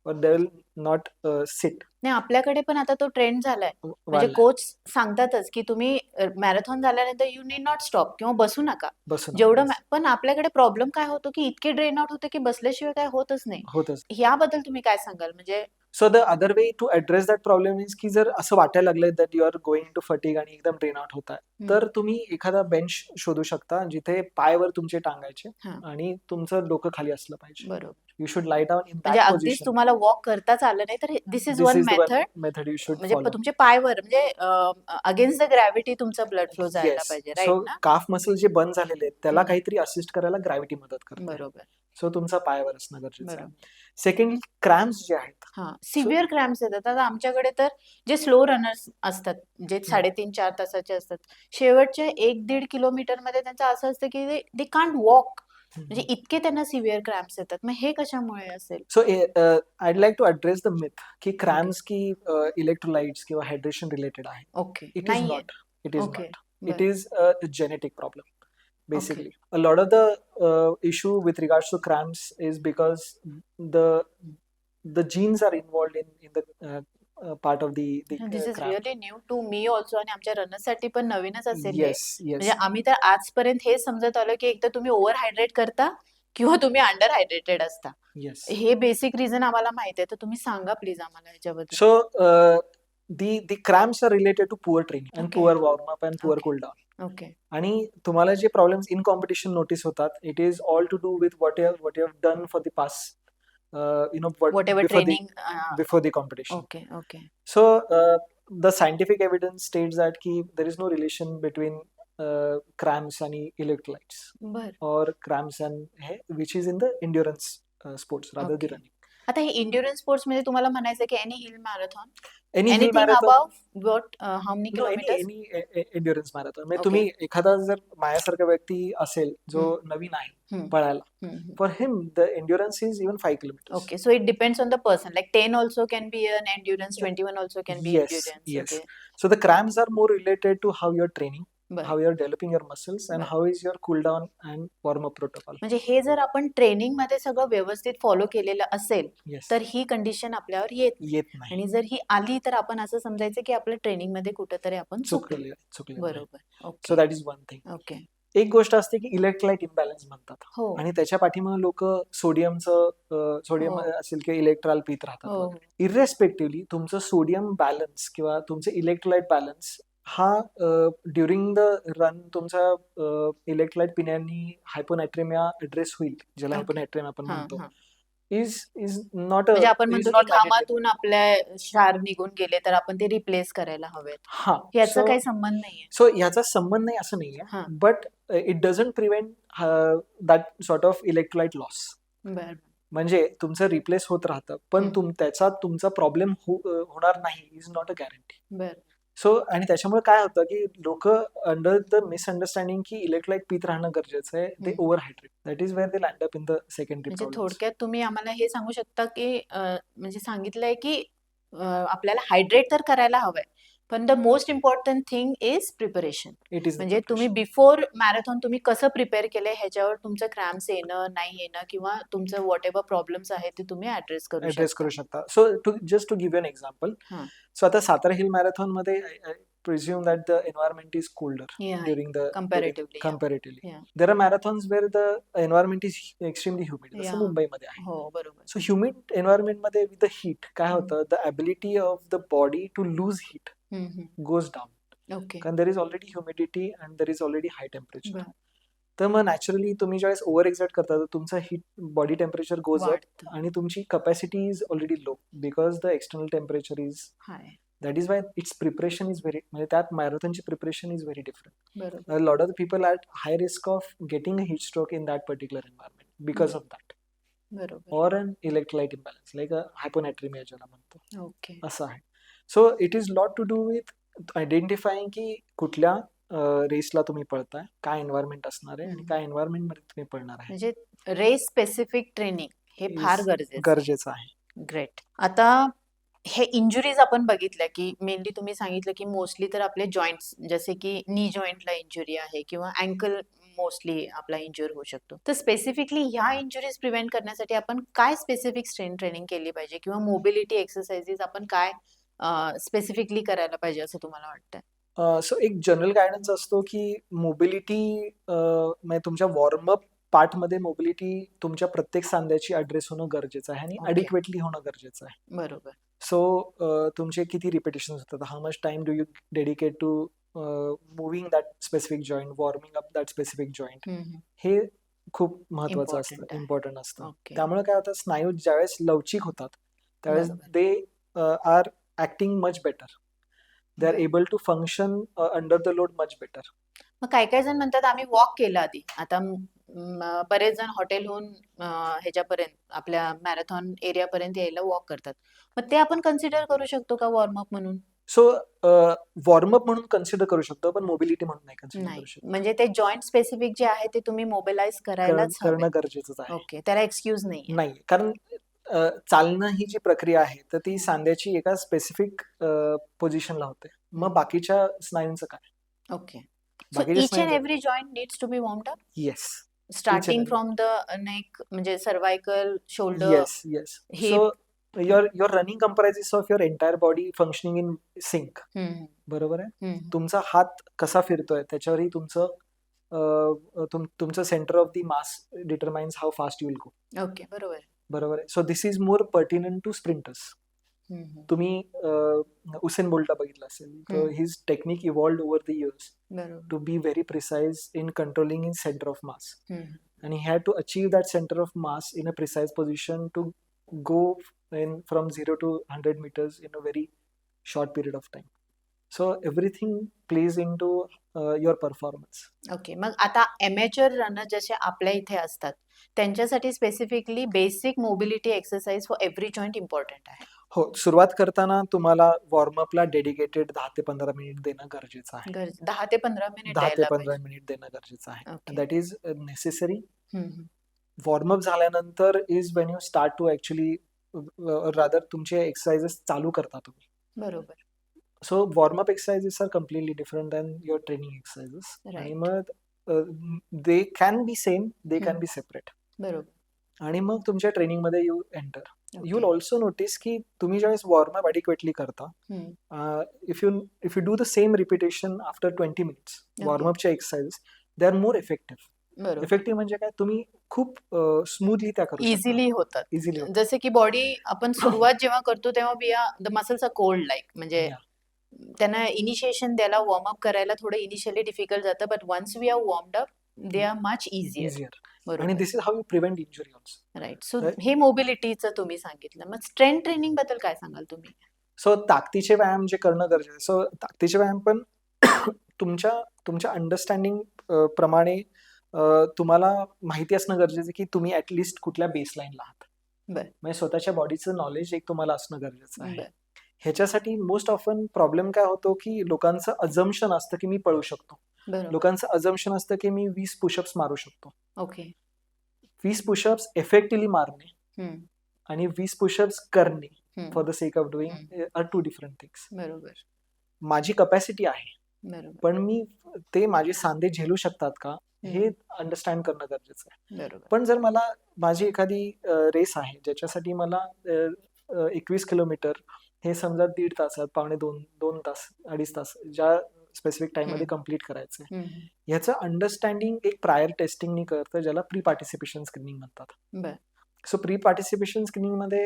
और दे विल नॉट सिट. नाही आपल्याकडे पण आता तो ट्रेंड झालाय. म्हणजे वाढलाय. कोच सांगतातच की तुम्ही मॅरेथॉन झाल्यानंतर यू नीड नॉट स्टॉप किंवा बसू नका. बसून जेवढं yes. पण आपल्याकडे प्रॉब्लेम काय होतो की इतके ड्रेन आउट होते की बसल्याशिवाय काय होतच नाही. होतच. याबद्दल तुम्ही काय सांगाल? म्हणजे so the other way to address that problem is की जर असं वाटायला लागलंय that you are going to fatigue आणि एकदम ड्रेन आउट होत आहे, तर तुम्ही एखादा बेंच शोधू शकता जिथे पायवर तुमचे टांगायचे हा. आणि तुमचं डोकं खाली असलं पाहिजे. बरोबर. You should lie down in म्हणजे दॅट अगदीच पोझिशन. तुम्हाला वॉक करताच आलं नाही तर this is this one is the method. Method you should म्हणजे फॉलो. तुमचे पायवर म्हणजे अगेन्स्ट द ग्रॅव्हिटी तुमचा ब्लड फ्लो जायला येस. पाहिजे. सो राईट ना? काफ मसल जे बंद झालेले आहेत त्याला हम्म. काहीतरी असिस्ट करायला ग्रॅव्हिटी मदत करते. बरोबर. सो तुमचा पायावर असणं गरजेचं आहे. बरोबर. सेकंडली क्रॅम्प्स जे आहेत, हा सिव्हिअर क्रॅम्प्स येतात. आता आमच्याकडे तर जे स्लो रनर्स असतात, जे 3.5-4 तासाचे असतात, शेवटच्या 1-1.5 किलोमीटर मध्ये त्यांचं असं असतं की दे कांट वॉक. म्हणजे इतके त्यांना सिव्हिअर क्रॅम्प्स येतात. मग हे कशामुळे असेल? So I'd like to address the myth की क्रॅम्प्स की इलेक्ट्रोलाइट्स किंवा हायड्रेशन रिलेटेड आहे. ओके. इट इज नाहीये. Not. It is okay. Not. बर. It is a genetic problem. Basically, a lot of the issue with regards to cramps is because the the genes are involved in the part of the this is cramp. Really new to me also आणि आमच्या रनर्ससाठी पण नवीनच असेल हे. Yes, म्हणजे yes, आम्ही तर आजपर्यंत हे समजत आलो की एकतर तुम्ही ओव्हर हायड्रेट करता किंवा तुम्ही अंडर हायड्रेटेड असता. yes. हे बेसिक रिझन आम्हाला माहिती आहे. तर तुम्ही सांगा प्लीज आम्हाला ह्याच्याबद्दल. So the cramps are related to poor training and Okay. poor warm up and poor Okay. cool down. Okay. आणि तुम्हाला जे प्रॉब्लेम्स इन कॉम्पिटिशन नोटीस होतात, it is all to do with what you have done for the past, whatever training. before the competition. Okay. Okay. So the scientific evidence states that there is no relation between cramps and electrolytes बर. or cramps and which is in the endurance sports rather than Okay. running. आता हे इंड्युरन्स स्पोर्ट्स मध्ये तुम्हाला म्हणायचं की any hill marathon, Any hill anything marathon, about what how many no, any kilometres? endurance marathon. म्हणजे Okay. तुम्ही एखादा जर माझ्यासारखा व्यक्ती असेल जो नवीन आहे पळायला, for him the endurance is even 5 kilometers. Okay, so it depends on the person. Like 10 also can be an endurance, 21 also can be Yes, endurance. yes. Okay. So the cramps are more related to how you're training, बर. how you're developing your muscles, and Right. how is your cool down and warm up protocol. म्हणजे हे जर आपण ट्रेनिंग मध्ये सगळं व्यवस्थित फॉलो केलेलं असेल Yes. तर ही कंडिशन आपल्यावर येत नाही. येत नाही. आणि जर ही आली तर आपण असं समजायचं की आपल्या ट्रेनिंग मध्ये कुठेतरी आपण चुकलो. चुकले. बरोबर. So okay. That is one thing. Okay. एक गोष्ट असते की इलेक्ट्रोलाइट इम्बॅलन्स म्हणतात हो. आणि त्याच्या पाठीमागे लोक सोडियम हो. असेल किंवा इलेक्ट्रॉल पित राहतात. हो. इरेस्पेक्टिव्हली तुमचं सोडियम बॅलन्स किंवा तुमचं इलेक्ट्रोलाइट बॅलन्स हा ड्युरिंग द रन तुमचा इलेक्ट्रोलाइट पिण्यानी हायपोनायट्रेमिया ऍड्रेस होईल, ज्याला Okay. हायपोनायट्रेमिया आपण हा, म्हणतो. हा. इज नॉट म्हणजे आपण म्हणतो की घामातून आपल्या क्षार निघून गेले तर आपण ते रिप्लेस करायला हवेत. हा. याचा काही संबंध नाहीये. सो याचा संबंध नाही असं हा. नाहीये, but it doesn't prevent that sort of electrolyte loss. बर. म्हणजे तुमचं रिप्लेस होत राहतं, पण त्याचा तुमचा प्रॉब्लेम होणार नाही इज नॉट अ गॅरंटी. बर. सो आणि त्याच्यामुळे काय होतं की लोक अंडर द मिसअंडरस्टँडिंग की इलेक्ट्रोलाइट पित राहणं गरजेचं आहे, ते over hydrate. That is where they land up in the secondary म्हणजे प्रॉब्लेम्स. थोडक्यात तुम्ही आम्हाला हे सांगू शकता की म्हणजे सांगितलंय की आपल्याला हायड्रेट तर करायला हवंय, पण the most important thing is preparation. It is the म्हणजे तुम्ही प्रिपरेशन. बिफोर मॅरेथॉन तुम्ही कसं प्रिपेअर केलंय ह्याच्यावर तुमचं क्रॅम्प्स येणं, नाही येणं किंवा तुमचं व्हॉट एव्हर प्रॉब्लेम्स आहेत ते तुम्ही ऍड्रेस करू ऍड्रेस शकता. करू शकता. So just to give an example, हां. सो आता सातारा हिल मॅरेथॉन मध्ये presume that the environment is colder Yeah, during comparatively, yeah. comparatively. Yeah. There are marathons where the environment is extremely humid, जसं Yeah. मुंबईमध्ये आहे. हो, बरोबर. सो ह्युमिड एन्व्हायरमेंट मध्ये विथ द हीट काय हम्म. होतं, the ability of the body to lose heat goes down, okay. कारण there is already humidity and there is already high temperature. बरं. तर मग नॅचरली तुम्ही ज्यावेळेस ओव्हर एक्झर्ट करता तर तुमचं heat body temperature goes up वाढतं. आणि तुमची capacity is already low because the external temperature is high. That is why its preparation is very, म्हणजे त्यात मॅरेथॉनची प्रिपरेशन इज व्हेरी डिफरंट. बरोबर. Lot of the people are high risk of getting a heat stroke in that particular environment because of that, बरोबर. Or an electrolyte imbalance like a hyponatremia ज्याला म्हणतो, ओके. असं आहे. So it is lot to do with identifying की कुठल्या रेसला तुम्ही पळताय, काय एन्व्हायरमेंट असणार आहे आणि काय एन्व्हायरमेंट मध्ये तुम्ही पळणार आहे, म्हणजे रेस स्पेसिफिक ट्रेनिंग हे फार गरजेचं आहे. ग्रेट. आता हे इंजुरीज आपण बघितल्या की मेनली तुम्ही सांगितलं की मोस्टली तर आपले जॉईंट्स जसे की नी जॉईंटला इंजुरी आहे किंवा अँकल मोस्टली आपला इंजुर होऊ शकतो. तर स्पेसिफिकली ह्या इंजुरीज प्रिव्हेंट करण्यासाठी आपण काय स्पेसिफिक स्ट्रेंथ ट्रेनिंग केली पाहिजे किंवा मोबिलिटी एक्सरसाइजेस आपण काय स्पेसिफिकली करायला पाहिजे असं तुम्हाला वाटतं? सो एक जनरल गायडन्स असतो की मोबिलिटी म्हणजे तुमच्या वॉर्मअप पार्टमध्ये मोबिलिटी तुमच्या प्रत्येक सांध्याची ॲड्रेस होणं गरजेचं आहे आणि Okay. ॲडिक्वेटली होणं गरजेचं आहे. बरोबर. सो तुमचे किती रिपिटेशन होतात, how much time do you dedicate to moving that specific joint, warming up that specific joint, हे खूप महत्वाचं Important असतं, आहे. इम्पॉर्टंट असतं. Okay. त्यामुळे काय होतं, स्नायू ज्यावेळेस लवचिक होतात त्यावेळेस बरोबर. They are acting much better, they are able to function under the load much better. मग काही काही जण म्हणतात आम्ही वॉक केलं आधी. आता बरेच जण हॉटेलहून ह्याच्यापर्यंत आपल्या मॅरेथॉन एरियापर्यंत यायला वॉक करतात. मग ते आपण कन्सिडर करू शकतो का वॉर्मअप म्हणून? सो वॉर्मअप म्हणून कन्सिडर करू शकतो, पण मोबिलिटी म्हणून नाही कन्सिडर नाही. करू शकतो. म्हणजे ते जॉईंट स्पेसिफिक जे आहे ते तुम्ही मोबिलाइज करायलाच हवे. करणं गरजेचंच आहे. ओके. त्याला एक्सक्यूज नाहीये. नाही, कारण चालणं ही जी प्रक्रिया आहे तर ती सांध्याची एका स्पेसिफिक पोझिशनला होते. मग बाकीच्या स्नायूंचं काय? ओके. सो बाकीच्या इच अँड स्नायूंचं every joint needs to be warmed up? Yes starting every. From the neck म्हणजे cervical, shoulder, yes. So your running comprises of your entire body functioning in sync, बरोबर आहे. तुमचा हात कसा फिरतोय त्याच्यावरही तुमचं centre of the mass determines how fast you will go. Okay. बरोबर. बरोबर आहे. So this is more pertinent to sprinters. तुम्ही उसेन बोल्टला बघितलं असेल तर his technique evolved over the years बरोबर. To be very precise in controlling in centre of mass, and he had to achieve that center of mass in a precise position to go in from 0 to 100 meters in a very short period of time. So everything plays into your performance. Okay. मग आता एमेच्युअर रनर जसे आपल्या इथे असतात त्यांच्यासाठी specifically basic mobility exercise for every joint important आहे. हो, सुरुवात करताना तुम्हाला वॉर्मअपला डेडिकेटेड 10 ते 15 मिनिट देणं गरजेचं आहे. 10 ते 15 मिनिट 10 ते द्यायला 15 पाहिजे. मिनिट देणं गरजेचं आहे. Okay. That is necessary. Hmm. Warm up झाल्यानंतर is when you start to actually rather तुमचे एक्सरसाइजेस चालू करता तुम्ही. बरोबर. So warm up exercises are completely different than your training exercises. Right. आणि मग they can be same, they can be separate. बरोबर. आणि मग तुमच्या ट्रेनिंगमध्ये you enter. Okay. You will also notice की तुम्ही ज्यावेळेस वॉर्मअप ॲडिक्वेटली करता, if you do the same repetition after 20 minutes Okay. वॉर्मअपच्या exercises, they are more effective. बरोबर. इफेक्टिव्ह म्हणजे काय, तुम्ही खूप स्मूथली त्या करू शकता. इझिली होतात. इझिली जसे की बॉडी आपण सुरुवात जेव्हा करतो तेव्हा the muscles are cold like, म्हणजे त्यांना इनिशिएशन द्यायला वॉर्मअप करायला थोडं इनिशियली डिफिकल्ट जातं, but once we are warmed up they are much easier. आणि this is how you prevent injury also. Right. So हे मोबिलिटीचं तुम्ही सांगितलं. मग स्ट्रेंथ ट्रेनिंग बद्दल काय सांगाल तुम्ही? सो ताकदीचे व्यायाम जे करणं गरजेचं आहे. सो ताकदीचे व्यायाम पण तुमच्या अंडरस्टँडिंग प्रमाणे तुम्हाला माहिती असणं गरजेचं आहे की तुम्ही ऍटलिस्ट कुठल्या बेसलाईनला आहात. बरं. म्हणजे स्वतःच्या बॉडीचं नॉलेज एक तुम्हाला असणं गरजेचं आहे. बरं. ह्याच्यासाठी मोस्ट ऑफन प्रॉब्लेम काय होतो की लोकांचं अजम्पशन असतं की मी पळू शकतो. बरोबर. लोकांचं अजम्पशन असतं की मी 20 पुशअप्स मारू शकतो. ओके. 20 पुशअप्स इफेक्टिव्हली मारणे आणि 20 पुशअप्स करणे for the sake of doing are two different things. बरोबर. माझी कपॅसिटी आहे, बरोबर. पण मी ते माझे सांधे झेलू शकतात का हे हम्म. अंडरस्टँड करणं गरजेचं आहे. बरोबर. पण जर मला माझी एखादी रेस आहे ज्याच्यासाठी मला 21 किलोमीटर हे समजा 1.5 तासात, पावणे 2 तास, 2.5 तास ज्या स्पेसिफिक टाइम मध्ये कम्प्लीट करायचं आहे, हम्म. ह्याचं अंडरस्टँडिंग एक प्रायर टेस्टिंगनी करतं, ज्याला प्री पार्टिसिपेशन स्क्रीनिंग म्हणतात. बर. सो प्री पार्टिसिपेशन स्क्रीनिंग मध्ये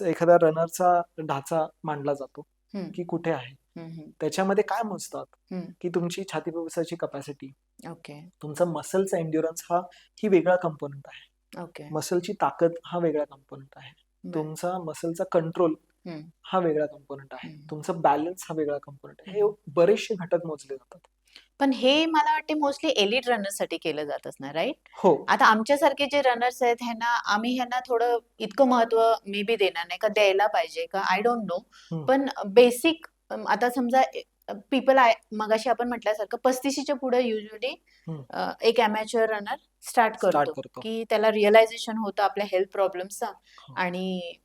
एखाद्या रनरचा ढाचा मांडला जातो हम्म. की कुठे आहे. हम्म. त्याच्यामध्ये काय मोजतात हम्म. की तुमची छाती प्रवेशाची कपॅसिटी, ओके. तुमचा मसलचा एन्ड्युरन्स ही वेगळा कंपोनंट आहे, ओके. मसलची ताकद हा वेगळा कंपोनंट आहे, बर. तुमचा मसलचा कंट्रोल हम्म. हा वेगळा कंपोनंट आहे, हम्म. तुमचा बॅलन्स हा वेगळा कंपोनंट आहे. हे बरेचसे घटक मोजले जातात. पण हे मला वाटते मोस्टली एलिट रनर्स साठी केलं जात असणार, राईट? हो, आता आमच्यासारखे जे रनर्स आहेत आम्ही ह्यांना थोडं इतकं महत्व मे बी देणार नाही का, द्यायला पाहिजे का, आय डोंट नो. हम्म. पण बेसिक आता समजा पीपल मगाशी आपण म्हटल्यासारखं 35च्या पुढे युजली हम्म. एक अमॅच्युअर रनर स्टार्ट स्टार्ट करतो करतो. की त्याला रिअलायझेशन होतं आपल्या हेल्थ प्रॉब्लेम्सचा, हो. आणि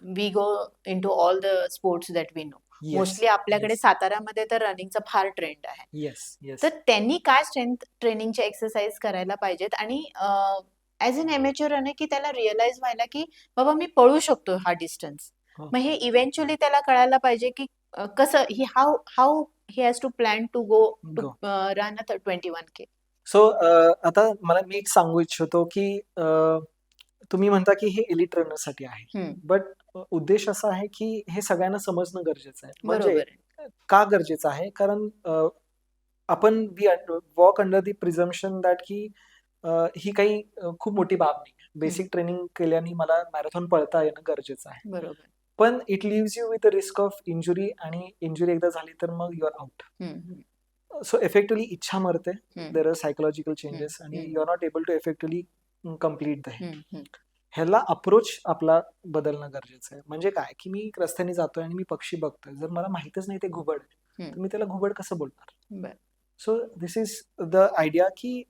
we go into all the sports that we know. Yes, mostly आपल्याकडे येस, साताऱ्यामध्ये तर रनिंगचा फार ट्रेंड आहे. Yes, yes. तर त्यांनी काय स्ट्रेंथ ट्रेनिंगचे एक्सरसाइज करायला पाहिजेत, आणि ॲज अन एमेच्युअर रनर की त्याला रिअलाइज व्हायला की बाबा मी पळू शकतो हा डिस्टन्स. हो. मग हे इव्हेंच्युअली त्याला कळायला पाहिजे की कसं ही how how he has to plan to go to Go. Run 21K. So आता मी एक सांगू इच्छितो की तुम्ही म्हणता की हे एलिट रनर्ससाठी आहे, बट उद्देश असा आहे की हे सगळ्यांना समजणं गरजेचं आहे. म्हणजे बरोबर आहे. का गरजेचं आहे? कारण आपण वॉक अंडर दी प्रिझम्पशन दॅट की ही काही खूप मोठी बाब नाही. बेसिक ट्रेनिंग केल्याने मला मॅरेथॉन पळता येणं गरजेचं आहे. बरोबर. पण it leaves you with risk of injury, आणि इंजुरी एकदा झाली तर मग you are out. So effectively इच्छा मरते, देर आर सायकोलॉजिकल चेंजेस, आणि you are not able to effectively complete the हे. ह्याला अप्रोच आपला बदलणं गरजेचं आहे. म्हणजे काय की मी रस्त्याने जातोय आणि मी पक्षी बघतोय, जर मला माहितच नाही ते घुबड आहे, तर मी त्याला घुबड कसं बोलणार? So this is the idea की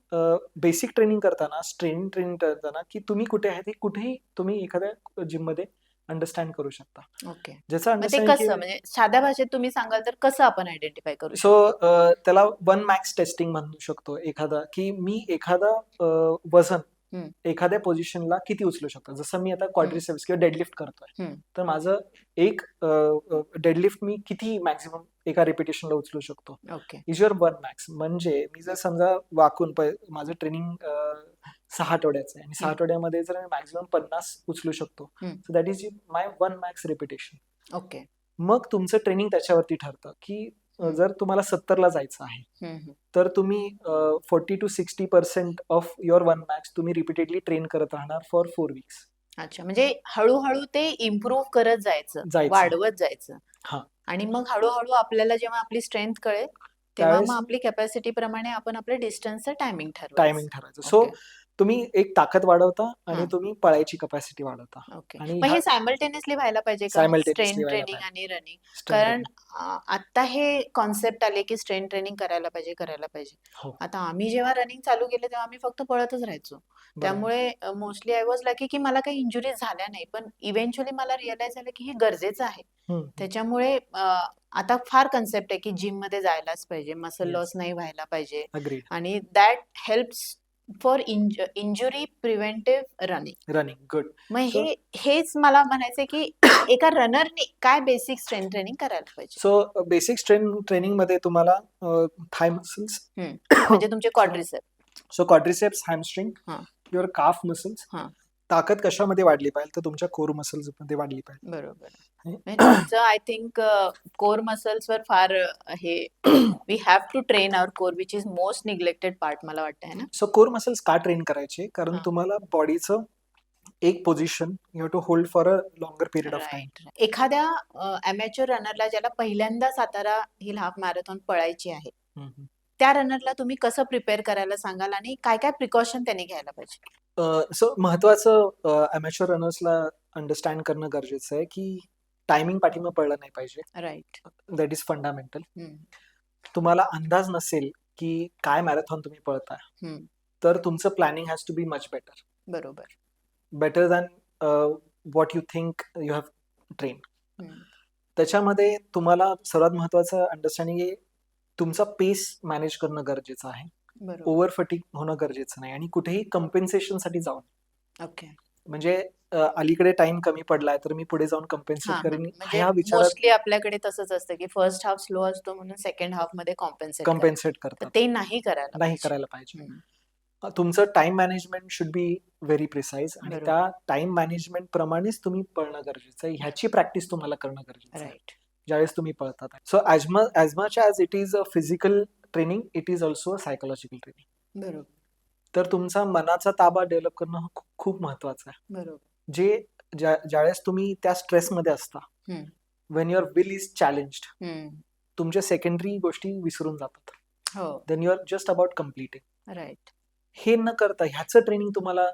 बेसिक ट्रेनिंग करताना, ट्रेनिंग करताना की तुम्ही कुठे आहेत हे कुठेही तुम्ही एखाद्या जिम मध्ये अंडरस्टँड करू शकता. ओके. ज्याचं मग ते अंडरस्टँड कसं, म्हणजे साध्या भाषेत तुम्ही सांगाल तर कसं आपण आयडेंटिफाय करू सो शकतो? त्याला वन मॅक्स टेस्टिंग म्हणू शकतो. की मी वजन एखाद्या पोझिशनला किती उचलू शकतो. जसं मी आता क्वाड्रिसेप्स किंवा डेडलिफ्ट करतोय, तर माझं एक डेडलिफ्ट मी किती मॅक्झिमम एका रिपिटेशनला उचलू शकतो. Okay. Is your one max. म्हणजे मी जर समजा वाकून माझं ट्रेनिंग 6 आठवड्याचं आहे, आणि 6 आठवड्यामध्ये जर मी मॅक्झिमम 50 उचलू शकतो, so that is my one max repetition. Okay. मग तुमचं ट्रेनिंग त्याच्यावरती ठरतं की जर तुम्हाला 70ला जायचं आहे, तर तुम्ही 40 to 60% of your one max तुम्ही रिपीटेडली ट्रेन करत राहणार फॉर 4 वीक्स. अच्छा, म्हणजे हळूहळू ते इम्प्रूव्ह करत जायचं, वाढवत जायचं. हा. आणि मग हळूहळू आपल्याला जेव्हा आपली स्ट्रेंथ कळेल तेव्हा मग आपली कॅपॅसिटी प्रमाणे आपण आपल्या डिस्टन्सचं टायमिंग ठरवायचं. सो तुम्ही एक ताकद वाढवता आणि तुम्ही पळायची कॅपॅसिटी वाढवता. ओके. आणि मग हे सायमल्टेनियसली व्हायला पाहिजे का, स्ट्रेंथ ट्रेनिंग आणि रनिंग? कारण आता हे कॉन्सेप्ट आले की स्ट्रेंथ ट्रेनिंग करायला पाहिजे. आता आम्ही जेव्हा रनिंग चालू केलं तेव्हा आम्ही फक्त पळतच राहायचो. त्यामुळे मोस्टली आय वॉज लकी की मला काही इंजुरीज झाल्या नाही, पण इव्हेंच्युअली मला रिअलाइज झालं की हे गरजेचं आहे. त्याच्यामुळे आता फार कन्सेप्ट आहे की जिम मध्ये जायलाच पाहिजे, मसल लॉस नाही व्हायला पाहिजे, आणि that helps for injury preventive running. Good. मग हेच मला म्हणायचंय की एका रनरने काय बेसिक स्ट्रेंथ ट्रेनिंग करायला पाहिजे? सो बेसिक स्ट्रेंथ ट्रेनिंग मध्ये तुम्हाला थाय मसल्स, म्हणजे तुमचे quadriceps, so quadriceps, hamstring, your calf muscles, ताकद कशामध्ये वाढली पाहिजे, तर तुमच्या कोर मसल्स मध्ये वाढली पाहिजे. बरोबर. तुमचं आय थिंक कोर मसल्स वर फार हे we have to train our core, which is most neglected part मला वाटतं, है ना? सो कोर मसल्स का ट्रेन करायचे? कारण तुम्हाला बॉडीचं एक position you have to hold for a longer period of time. एखाद्या अमॅच्युअर रनरला ज्याला पहिल्यांदा सातारा हिल हाफ मॅरेथॉन पळायची आहे, त्या रनरला तुम्ही कसं प्रिपेअर करायला सांगाल, आणि काय काय प्रिकॉशन त्यांनी घ्यायला पाहिजे? सो महत्वाचं अमॅच्युअर रनर्सला अंडरस्टँड करणं गरजेचं आहे की टायमिंग पाठीमागे पडलं नाही पाहिजे. राईट. That is fundamental. तुम्हाला अंदाज नसेल की काय मॅरेथॉन तुम्ही पळताय, तर तुमचं planning has to be much better. बरोबर. Better than what you think you have train. त्याच्यामध्ये तुम्हाला सर्वात महत्वाचं अंडरस्टँडिंग आहे, तुमचा पेस मॅनेज करणं गरजेचं आहे. बरोबर. ओव्हर फटीग होणं गरजेचं नाही आणि कुठेही कम्पेन्सेशनसाठी जाऊ नये. ओके. म्हणजे अलीकडे टाइम कमी पडलाय तर मी पुढे जाऊन कम्पेन्सेट हां, हां. करेन म्हणजे ह्या विचारात मोस्टली आपल्याकडे तसंच असतं, की फर्स्ट हाल्फ स्लो असतो म्हणून सेकंड हाल्फमध्ये कॉम्पेन्सेट करा. कम्पेन्सेट तर करतात. ते नाही करायला नाही पाहिजे. करायला पाहिजे. हं. तुमचं time management should be very precise आणि बरोबर. त्या टाइम मॅनेजमेंट प्रमाणेच तुम्ही पळणं गरजेचं आहे. ह्याची प्रॅक्टिस तुम्हाला करणं गरजेचं आहे राइट. ज्यावेळेस तुम्ही पळतात. So as much as it is a physical training, it is also a psychological training. बरोबर. तर तुमचा मनाचा ताबा डेव्हलप करणं खूप महत्वाचं आहे. बरोबर. ज्यावेळेस तुम्ही त्या स्ट्रेसमध्ये असता, हं. When your will is challenged, हं. तुमच्या सेकंडरी गोष्टी विसरून जातात. हो. Then you are just about completing. Right. हे न करता ह्याचं ट्रेनिंग तुम्हाला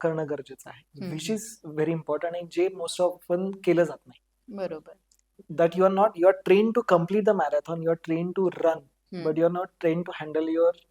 करणं गरजेचं आहे, हं, विच हं. इज व्हेरी इम्पॉर्टंट आणि जे मोस्ट ऑफन केलं जात नाही. बरोबर. That you are train to complete the marathon, you are train to run, हं. But you are not train to handle your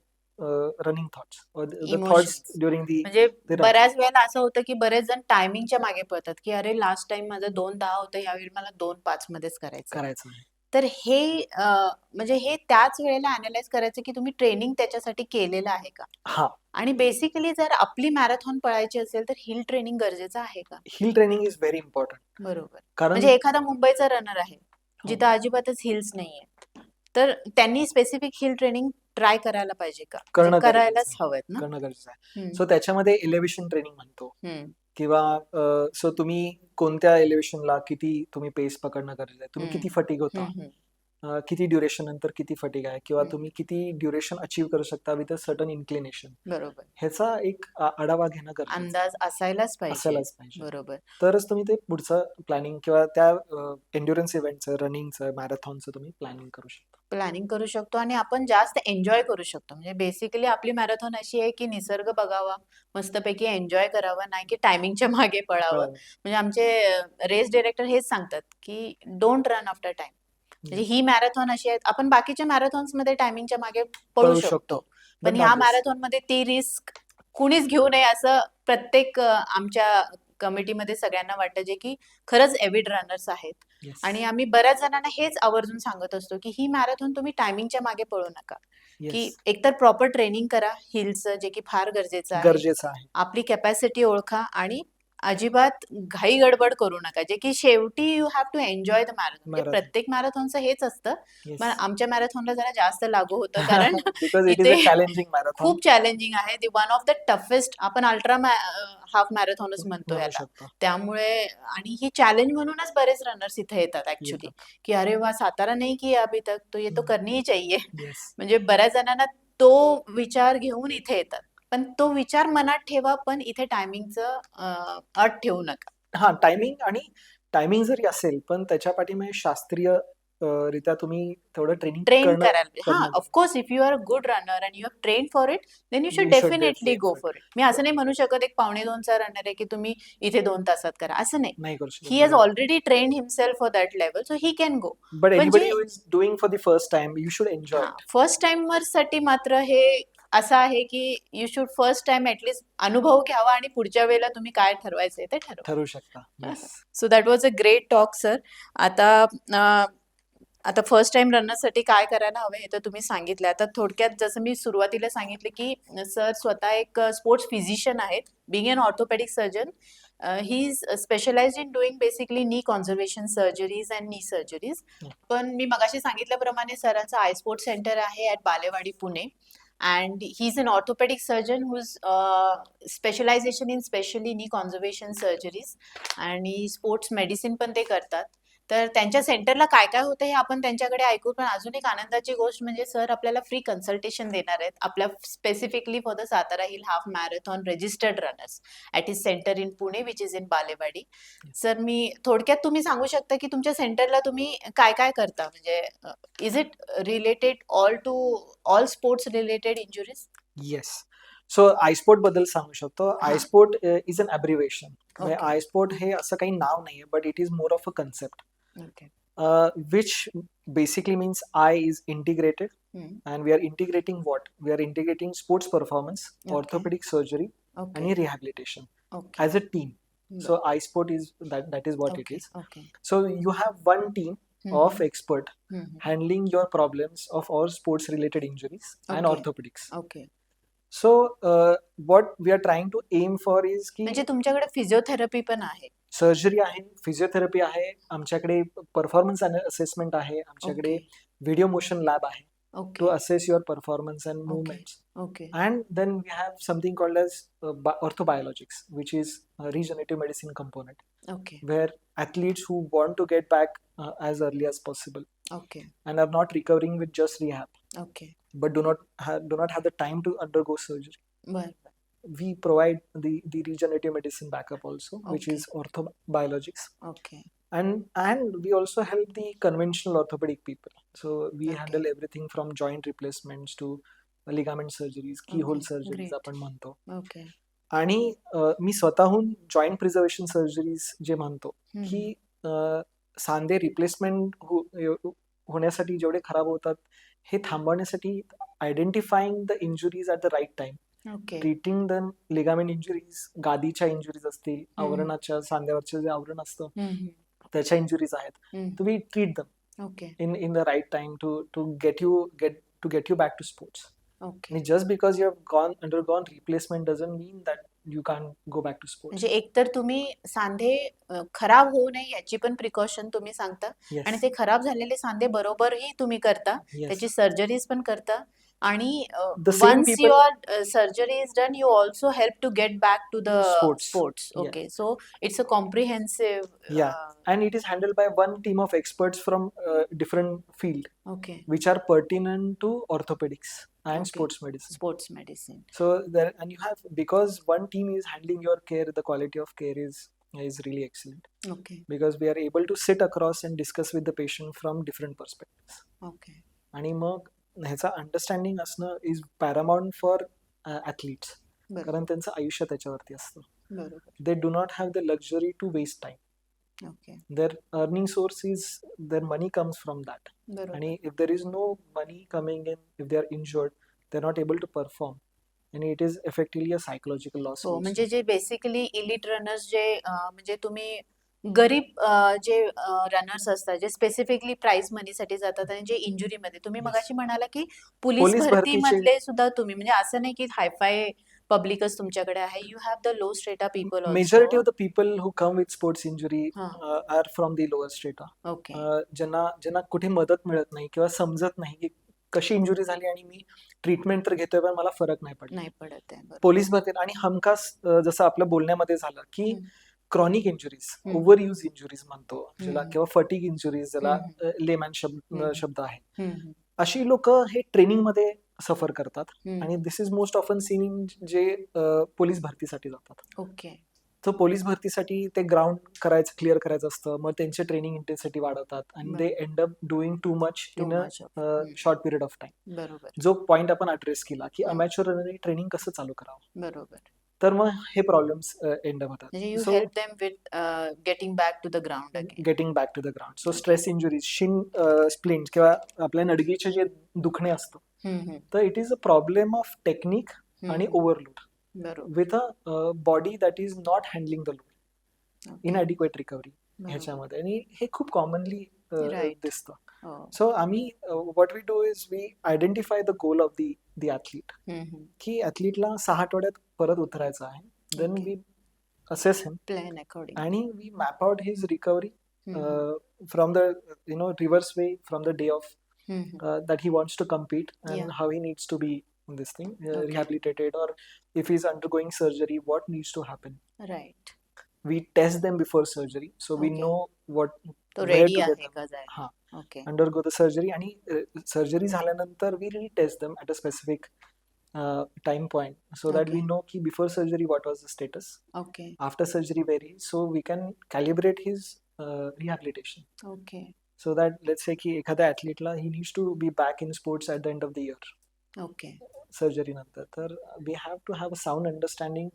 running thoughts or the thoughts emotions. during the म्हणजे run. बऱ्याच वेळेला असं होतं, की बरेच जण टायमिंगच्या मागे पळतात, की अरे लास्ट टाईम माझं 2:10 होतं, यावेळी मला 2:05 मध्येच करायचंय. करायचं आहे. तर हे म्हणजे हे त्याच वेळेला अॅनलाईज करायचं, की तुम्ही ट्रेनिंग त्याच्यासाठी केलेलं आहे का? हा, आणि बेसिकली जर आपली मॅरेथॉन पळायची असेल, तर हिल ट्रेनिंग गरजेचं आहे का? Hill training is very important. बरोबर. कारण म्हणजे एखादा मुंबईचा रनर आहे, हो, जिथं अजिबातच हिल्स नाहीये. तर त्यांनी स्पेसिफिक हिल ट्रेनिंग ट्राय करायला पाहिजे का? म्हणजे करणं गरजेचं करायलाच आहे. हवेत ना? करणं गरजेचं आहे. हं. सो त्याच्यामध्ये एलिव्हेशन ट्रेनिंग म्हणतो हं. किंवा सो तुम्ही कोणत्या एलिव्हेशनला किती तुम्ही पेस पकडणं गरजेचं आहे, तुम्ही हं. किती फटीग होता, हं, हं. किती ड्युरेशन नंतर किती फटीग आहे, किंवा हं. तुम्ही किती ड्युरेशन अचीव्ह करू शकता विथ अ सर्टन इन्क्लिनेशन, बरोबर. ह्याचा एक आढावा घेणं गरजेचं आहे. अंदाज असायलाच पाहिजे. असायलाच पाहिजे. बरोबर. तरच तुम्ही ते पुढचं प्लॅनिंग किंवा त्या एन्ड्युरन्स इव्हेंटचं, रनिंगचं, मॅरेथॉनचं तुम्ही प्लॅनिंग करू शकता. प्लॅनिंग करू शकतो आणि आपण जास्त एन्जॉय करू शकतो. म्हणजे बेसिकली आपली मॅरेथॉन अशी आहे, की निसर्ग बघावा, मस्तपैकी एन्जॉय करावा, नाही की टायमिंगच्या मागे पळावं. म्हणजे आमचे रेस डायरेक्टर हेच सांगतात, की डोंट रन आफ्टर टाईम. म्हणजे ही मॅरेथॉन अशी आहे, आपण बाकीच्या मॅरेथॉन्समध्ये टायमिंगच्या मागे पळू पळू शकतो. शकतो, पण but ह्या not this. मॅरेथॉनमध्ये ती रिस्क कुणीच घेऊ नये असं प्रत्येक आमच्या कमिटीमध्ये सगळ्यांना वाटतं, जे की खरंच एव्हिड रनर्स आहेत. Yes. आणि आम्ही बऱ्याच जणांना हेच आवर्जून सांगत असतो, की ही मॅरेथॉन तुम्ही टायमिंगच्या मागे पळू नका. की Yes. एकतर प्रॉपर ट्रेनिंग करा हिलचं, जे की फार गरजेचं आहे. गरजेचं आहे. आपली कॅपॅसिटी ओळखा आणि अजिबात घाई गडबड करू नका. जे की शेवटी you have to enjoy the marathon. म्हणजे Marathon. प्रत्येक मॅरेथॉनचं हेच असतं. Yes. पण आमच्या मॅरेथॉनला जरा जास्त लागू होतं कारण Because it is इथे a challenging marathon. खूप चॅलेंजिंग आहे. दी वन ऑफ द टफेस्ट आपण अल्ट्रा हाफ मॅरेथॉनच म्हणतो म्हणू याला. शकतो. त्यामुळे आणि ही चॅलेंज म्हणूनच बरेच रनर्स इथे येतात ऍक्च्युली, येतात. की अरे वाह! सातारा नहीं किया अभी तक, तो ये तो करनी ही चाहिए. Yes. म्हणजे बऱ्याच जणांना तो विचार घेऊन इथे येतात. पण तो विचार मनात ठेवा, पण इथे टायमिंगचं अट ठेवू नका. हा, टायमिंग जरी असेल पण त्याच्या पाठीमागे शास्त्रीय रित्या तुम्ही तेवढं ट्रेनिंग ट्रेन करणं करायला. हां, करणं of course if you are a good runner and you have train for it, then you should You should definitely definitely go for for it. मी असं नाही म्हणू शकत एक 2:45चा रनर आहे, की तुम्ही इथे 2 तासात करा. असं नाही. नाही करू शकत. He has already trained himself for that level, so he can go. But पण एनीबडी जे who is doing for the first time, you should enjoy it. First टाइमर्ससाठी मात्र हे असं आहे, की you should first time at least अनुभव घ्यावा आणि पुढच्या वेळेला तुम्ही काय ठरवायचंय ते ठरवा. ठरवू शकता. Yes. So that was a great talk sir. आता फर्स्ट टाइम रनर्ससाठी काय करायला हवं हे तर तुम्ही सांगितलं. आता थोडक्यात जसं मी सुरुवातीला सांगितलं, की सर स्वतः एक स्पोर्ट्स फिजिशियन आहेत. Being an orthopaedic surgeon, he is specialised in doing basically knee conservation surgeries and knee surgeries. पण मी मगाशी सांगितल्याप्रमाणे सरांचं आय स्पोर्ट्स सेंटर आहे at Balewadi, Pune. And he's an orthopedic surgeon whose specialization in specially knee conservation surgeries आणि स्पोर्ट्स मेडिसिन पण ते करतात. तर त्यांच्या सेंटरला काय काय होतं हे आपण त्यांच्याकडे ऐकू. पण अजून एक आनंदाची गोष्ट म्हणजे सर आपल्याला फ्री कन्सल्टेशन देणार आहेत आपल्या specifically for the Satara hill half marathon registered runners at his centre in Pune which is in Balewadi. Sir मी थोडक्यात तुम्ही सांगू शकता की तुमच्या सेंटरला तुम्ही काय काय करता, म्हणजे is it related all sports related injuries? Yes. So iSport बद्दल सांगू शकतो. हा. ISport is an abbreviation. म्हणजे Okay. आयस्पोर्ट हे असं काही नाव नाहीये, but it is more of a concept okay. which basically means eye is integrated, and we are integrating what? We are integrating sports performance, Okay. orthopedic surgery, okay. and rehabilitation okay. as a team. So iSport is that is what it okay is. Okay So you have one team of expert handling your problems of all sports related injuries and Okay. orthopedics. Okay So what we are trying to aim for is की म्हणजे तुमच्याकडे फिजिओथेरपी पण आहे. सर्जरी आहे, फिजिओथेरपी आहे, आमच्याकडे परफॉर्मन्स असेसमेंट आहे, आमच्याकडे ओके व्हिडिओ मोशन लॅब आहे okay to assess your performance and Okay. movements. Okay And then we have something called as orthobiologics, which is a regenerative medicine component, okay where athletes who want to get back as early as possible okay and are not recovering with just rehab, okay but do not have the time to undergo surgery. बर We provide the regenerative medicine backup also, which Okay. is orthobiologics. Okay And we also help the conventional orthopedic people. So we Okay. handle everything from joint replacements to ligament surgeries, keyhole Okay, surgeries great. आपण म्हणतो. ओके आणि मी स्वतःहून जॉईंट प्रिझर्वेशन सर्जरीज जे म्हणतो हम्म. की सांधे रिप्लेसमेंट होण्यासाठी जेवढे खराब होतात हे थांबवण्यासाठी identifying the injuries at the right time, okay treating the ligament injuries, गादीच्या इंजुरीज असतील, आवरणाच्या सांध्यावरचे जे आवरण असतं त्याच्या इंजुरीज आहेत, तर we treat them okay in the right time to get you back to sports. Okay And just because you have undergone replacement doesn't mean that you can't go back to sports. म्हणजे एकतर तुम्ही सांधे खराब होऊ नये याची पण प्रिकॉशन तुम्ही सांगता Yes. आणि ते खराब झालेले सांधे बरोबरही तुम्ही करता, Yes. त्याची सर्जरीज पण करता आणि The same once people- your surgery is done you also help to get back to the Sports. Sports Yeah. Okay so it's a comprehensive Yeah. And it is handled by one team of experts from different field, okay which are pertinent to orthopedics and Okay. sports medicine. Sports medicine So there, and you have, because one team is handling your care, the quality of care is really excellent, okay because we are able to sit across and discuss with the patient from different perspectives. Okay आणि मग ह्याचा अंडरस्टँडिंग असणं इज पॅरामाउंट फॉर ॲथलीट्स, बरोबर कारण त्यांचं आयुष्य त्याच्यावरती असतं. बरोबर they do not have the luxury to waste time. Okay their earning source is their money comes from that. बरोबर आणि if there is no money coming in, if they are injured, they are not able to perform, आणि it is effectively a psychological loss. हो म्हणजे जे बेसिकली इलिट रनर्स जे म्हणजे तुम्ही गरीब जे रनर्स असतात जे स्पेसिफिकली प्राइज मनीसाठी जातात आणि जे इंजुरी मध्ये तुम्ही Yes. मगाशी म्हणाला की पोलीस पोलीस भरती भरतीचे- मधले सुद्धा तुम्ही म्हणजे असं नाही की हायफाय पब्लिकच तुमच्याकडे आहे, you have the low strata people majority of the people who come with sports injury हा. Are from the lower strata. Okay ज्यांना कुठे मदत मिळत नाही किंवा समजत नाही की कशी इंजुरी झाली आणि मी ट्रीटमेंट तर घेतोय पण मला फरक नाही पडला. नाही पडत आहे बरोबर. पोलीस भरतीत आणि हमखास जसं आपलं बोलण्यामध्ये झालं की हम्म. क्रॉनिक इंजुरीज, हम्म. ओव्हर यूज इंजुरीज म्हणतो ज्याला, हम्म. किंवा फटीग इंजुरीज ज्याला लेमॅन हम्म. शब्द आहे, हम्म, अशी लोक हे ट्रेनिंग मध्ये सफर करतात. हम्म. आणि this is most often seen in जे पोलीस भरतीसाठी जातात. ओके तर पोलीस भरतीसाठी ते ग्राउंड क्लिअर करायचं असतं, मग त्यांचे ट्रेनिंग इंटेन्सिटी वाढवतात आणि they end up doing too much Too in a much of- short period of time. बरोबर जो पॉइंट आपण अड्रेस केला की हम्म. अमॅच्युअर रनरने ट्रेनिंग कसं चालू करावं, बरोबर तर मग हे प्रॉब्लेम्स एंड अप होतात. म्हणजे you So, help them with getting back to the ground again. Getting back to the ground. So stress injuries, shin splint किंवा आपल्या नडगीचे जे दुखणे असतं, तर it is a problem of technique आणि ओव्हरलोड बरोबर with a body that is not handling the load, Okay. Inadequate recovery बरोबर. ह्याच्यामध्ये. आणि हे खूप कॉमनली Right. दिसतं. हो. सो आम्ही what we do is we identify the goal of the athlete, की ॲथलीटला 6 आठवड्यात परत उतरायचं आहे. Then Okay. We assess him plan according. आणि we map out his recovery from the reverse way from the day of that he wants to compete, and Yeah. how he needs to be in this thing Okay. rehabilitated, or if he's undergoing surgery, what needs to happen. Right We test them before surgery, so we Okay. know what तो where रेडी to आहे get them. का जायला. हा, ओके undergo the surgery. आणि सर्जरी झाल्यानंतर we really test them at a specific time point, so that we Okay. know ki before surgery what was the status, okay after surgery varies, so we can calibrate his rehabilitation. Okay So that let's say की एखाद्या ॲथलीटला he needs to be back in sports at the end of the year, okay surgery नंतर, तर we have to have a sound understanding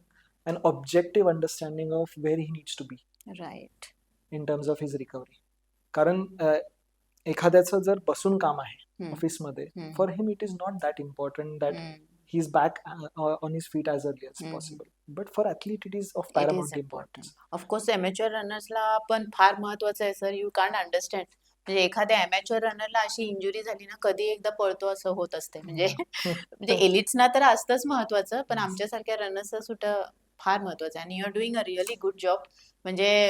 and objective understanding of where he needs to be right. in terms of his recovery. कारण एखाद्याचं जर बसून काम आहे ऑफिसमध्ये, हम्म. for him it is not that important that he's back on his feet as early as हम्म. possible. But for athlete, it is of it is paramount important. importance. Of course amateur रनर्सला पण फार महत्वाचं आहे सर. You can't understand. म्हणजे एखाद्या अमेच्युअर रनरला अशी इंजुरी झाली ना, कधी एकदा पळतो असं होत असते. म्हणजे म्हणजे एलिट्सना तर असतंच महत्वाचं, पण Yes. आमच्यासारख्या रनर्सचं सुद्धा फार महत्वाचं आहे. आणि you are doing a really good job. म्हणजे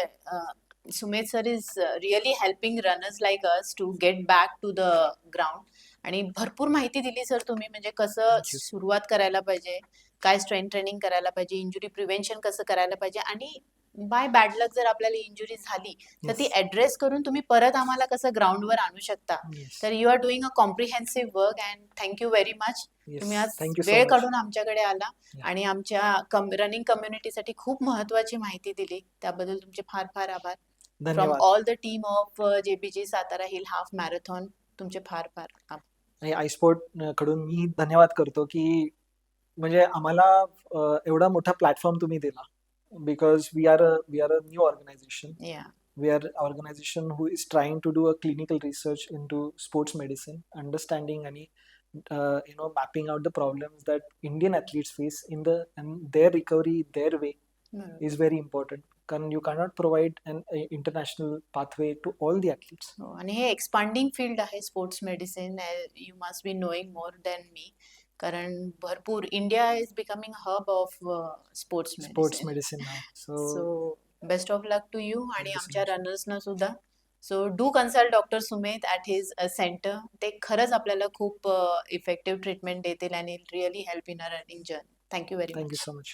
Sumedh sir is really helping runners like us to get back to the ground. आणि भरपूर माहिती दिली सर तुम्ही. म्हणजे कसं Thank you. सुरुवात करायला पाहिजे, काय स्ट्रेंथ ट्रेनिंग करायला पाहिजे, इंजुरी प्रिव्हेन्शन कसं करायला पाहिजे, आणि बाय बॅड लक जर आपल्याला इंजुरी झाली तर ती Yes. ऍड्रेस करून तुम्ही परत आम्हाला कसं ग्राउंडवर आणू शकता. Yes. तर you are doing a comprehensive work and thank you very much. Yes. तुम्ही आज Thank you so वेळ much. काढून आमच्याकडे आला Yeah. आणि आमच्या रनिंग कम्युनिटीसाठी खूप महत्वाची माहिती दिली. त्याबद्दल तुमचे फार फार आभार. फ्रॉम धन्यवाद. All the team of JBG Satara hill half marathon तुमचे फार फार आभार. आणि आयस्पोर्ट कडून मी धन्यवाद करतो की म्हणजे आम्हाला एवढा मोठा प्लॅटफॉर्म तुम्ही दिला. Because we are a new organisation. Yeah. We are an organization who is trying to do a clinical research into sports medicine, understanding and mapping out the problems that Indian athletes face and their recovery their way बरोबर. is very important. कारण you cannot provide an international pathway to all the athletes. हो, आणि हे एक्सपांडिंग फील्ड आहे sports medicine. You must be knowing more than me. कारण भरपूर India is becoming hub of sports Sports medicine. medicine now. So so best of luck to you आणि you so आमच्या much. रनर्सना सुद्धा. So do consult doctor Sumedh at his centre. ते खरंच आपल्याला खूप इफेक्टिव्ह ट्रीटमेंट देतील आणि really help in a running journey. Thank you very Thank you much. so much.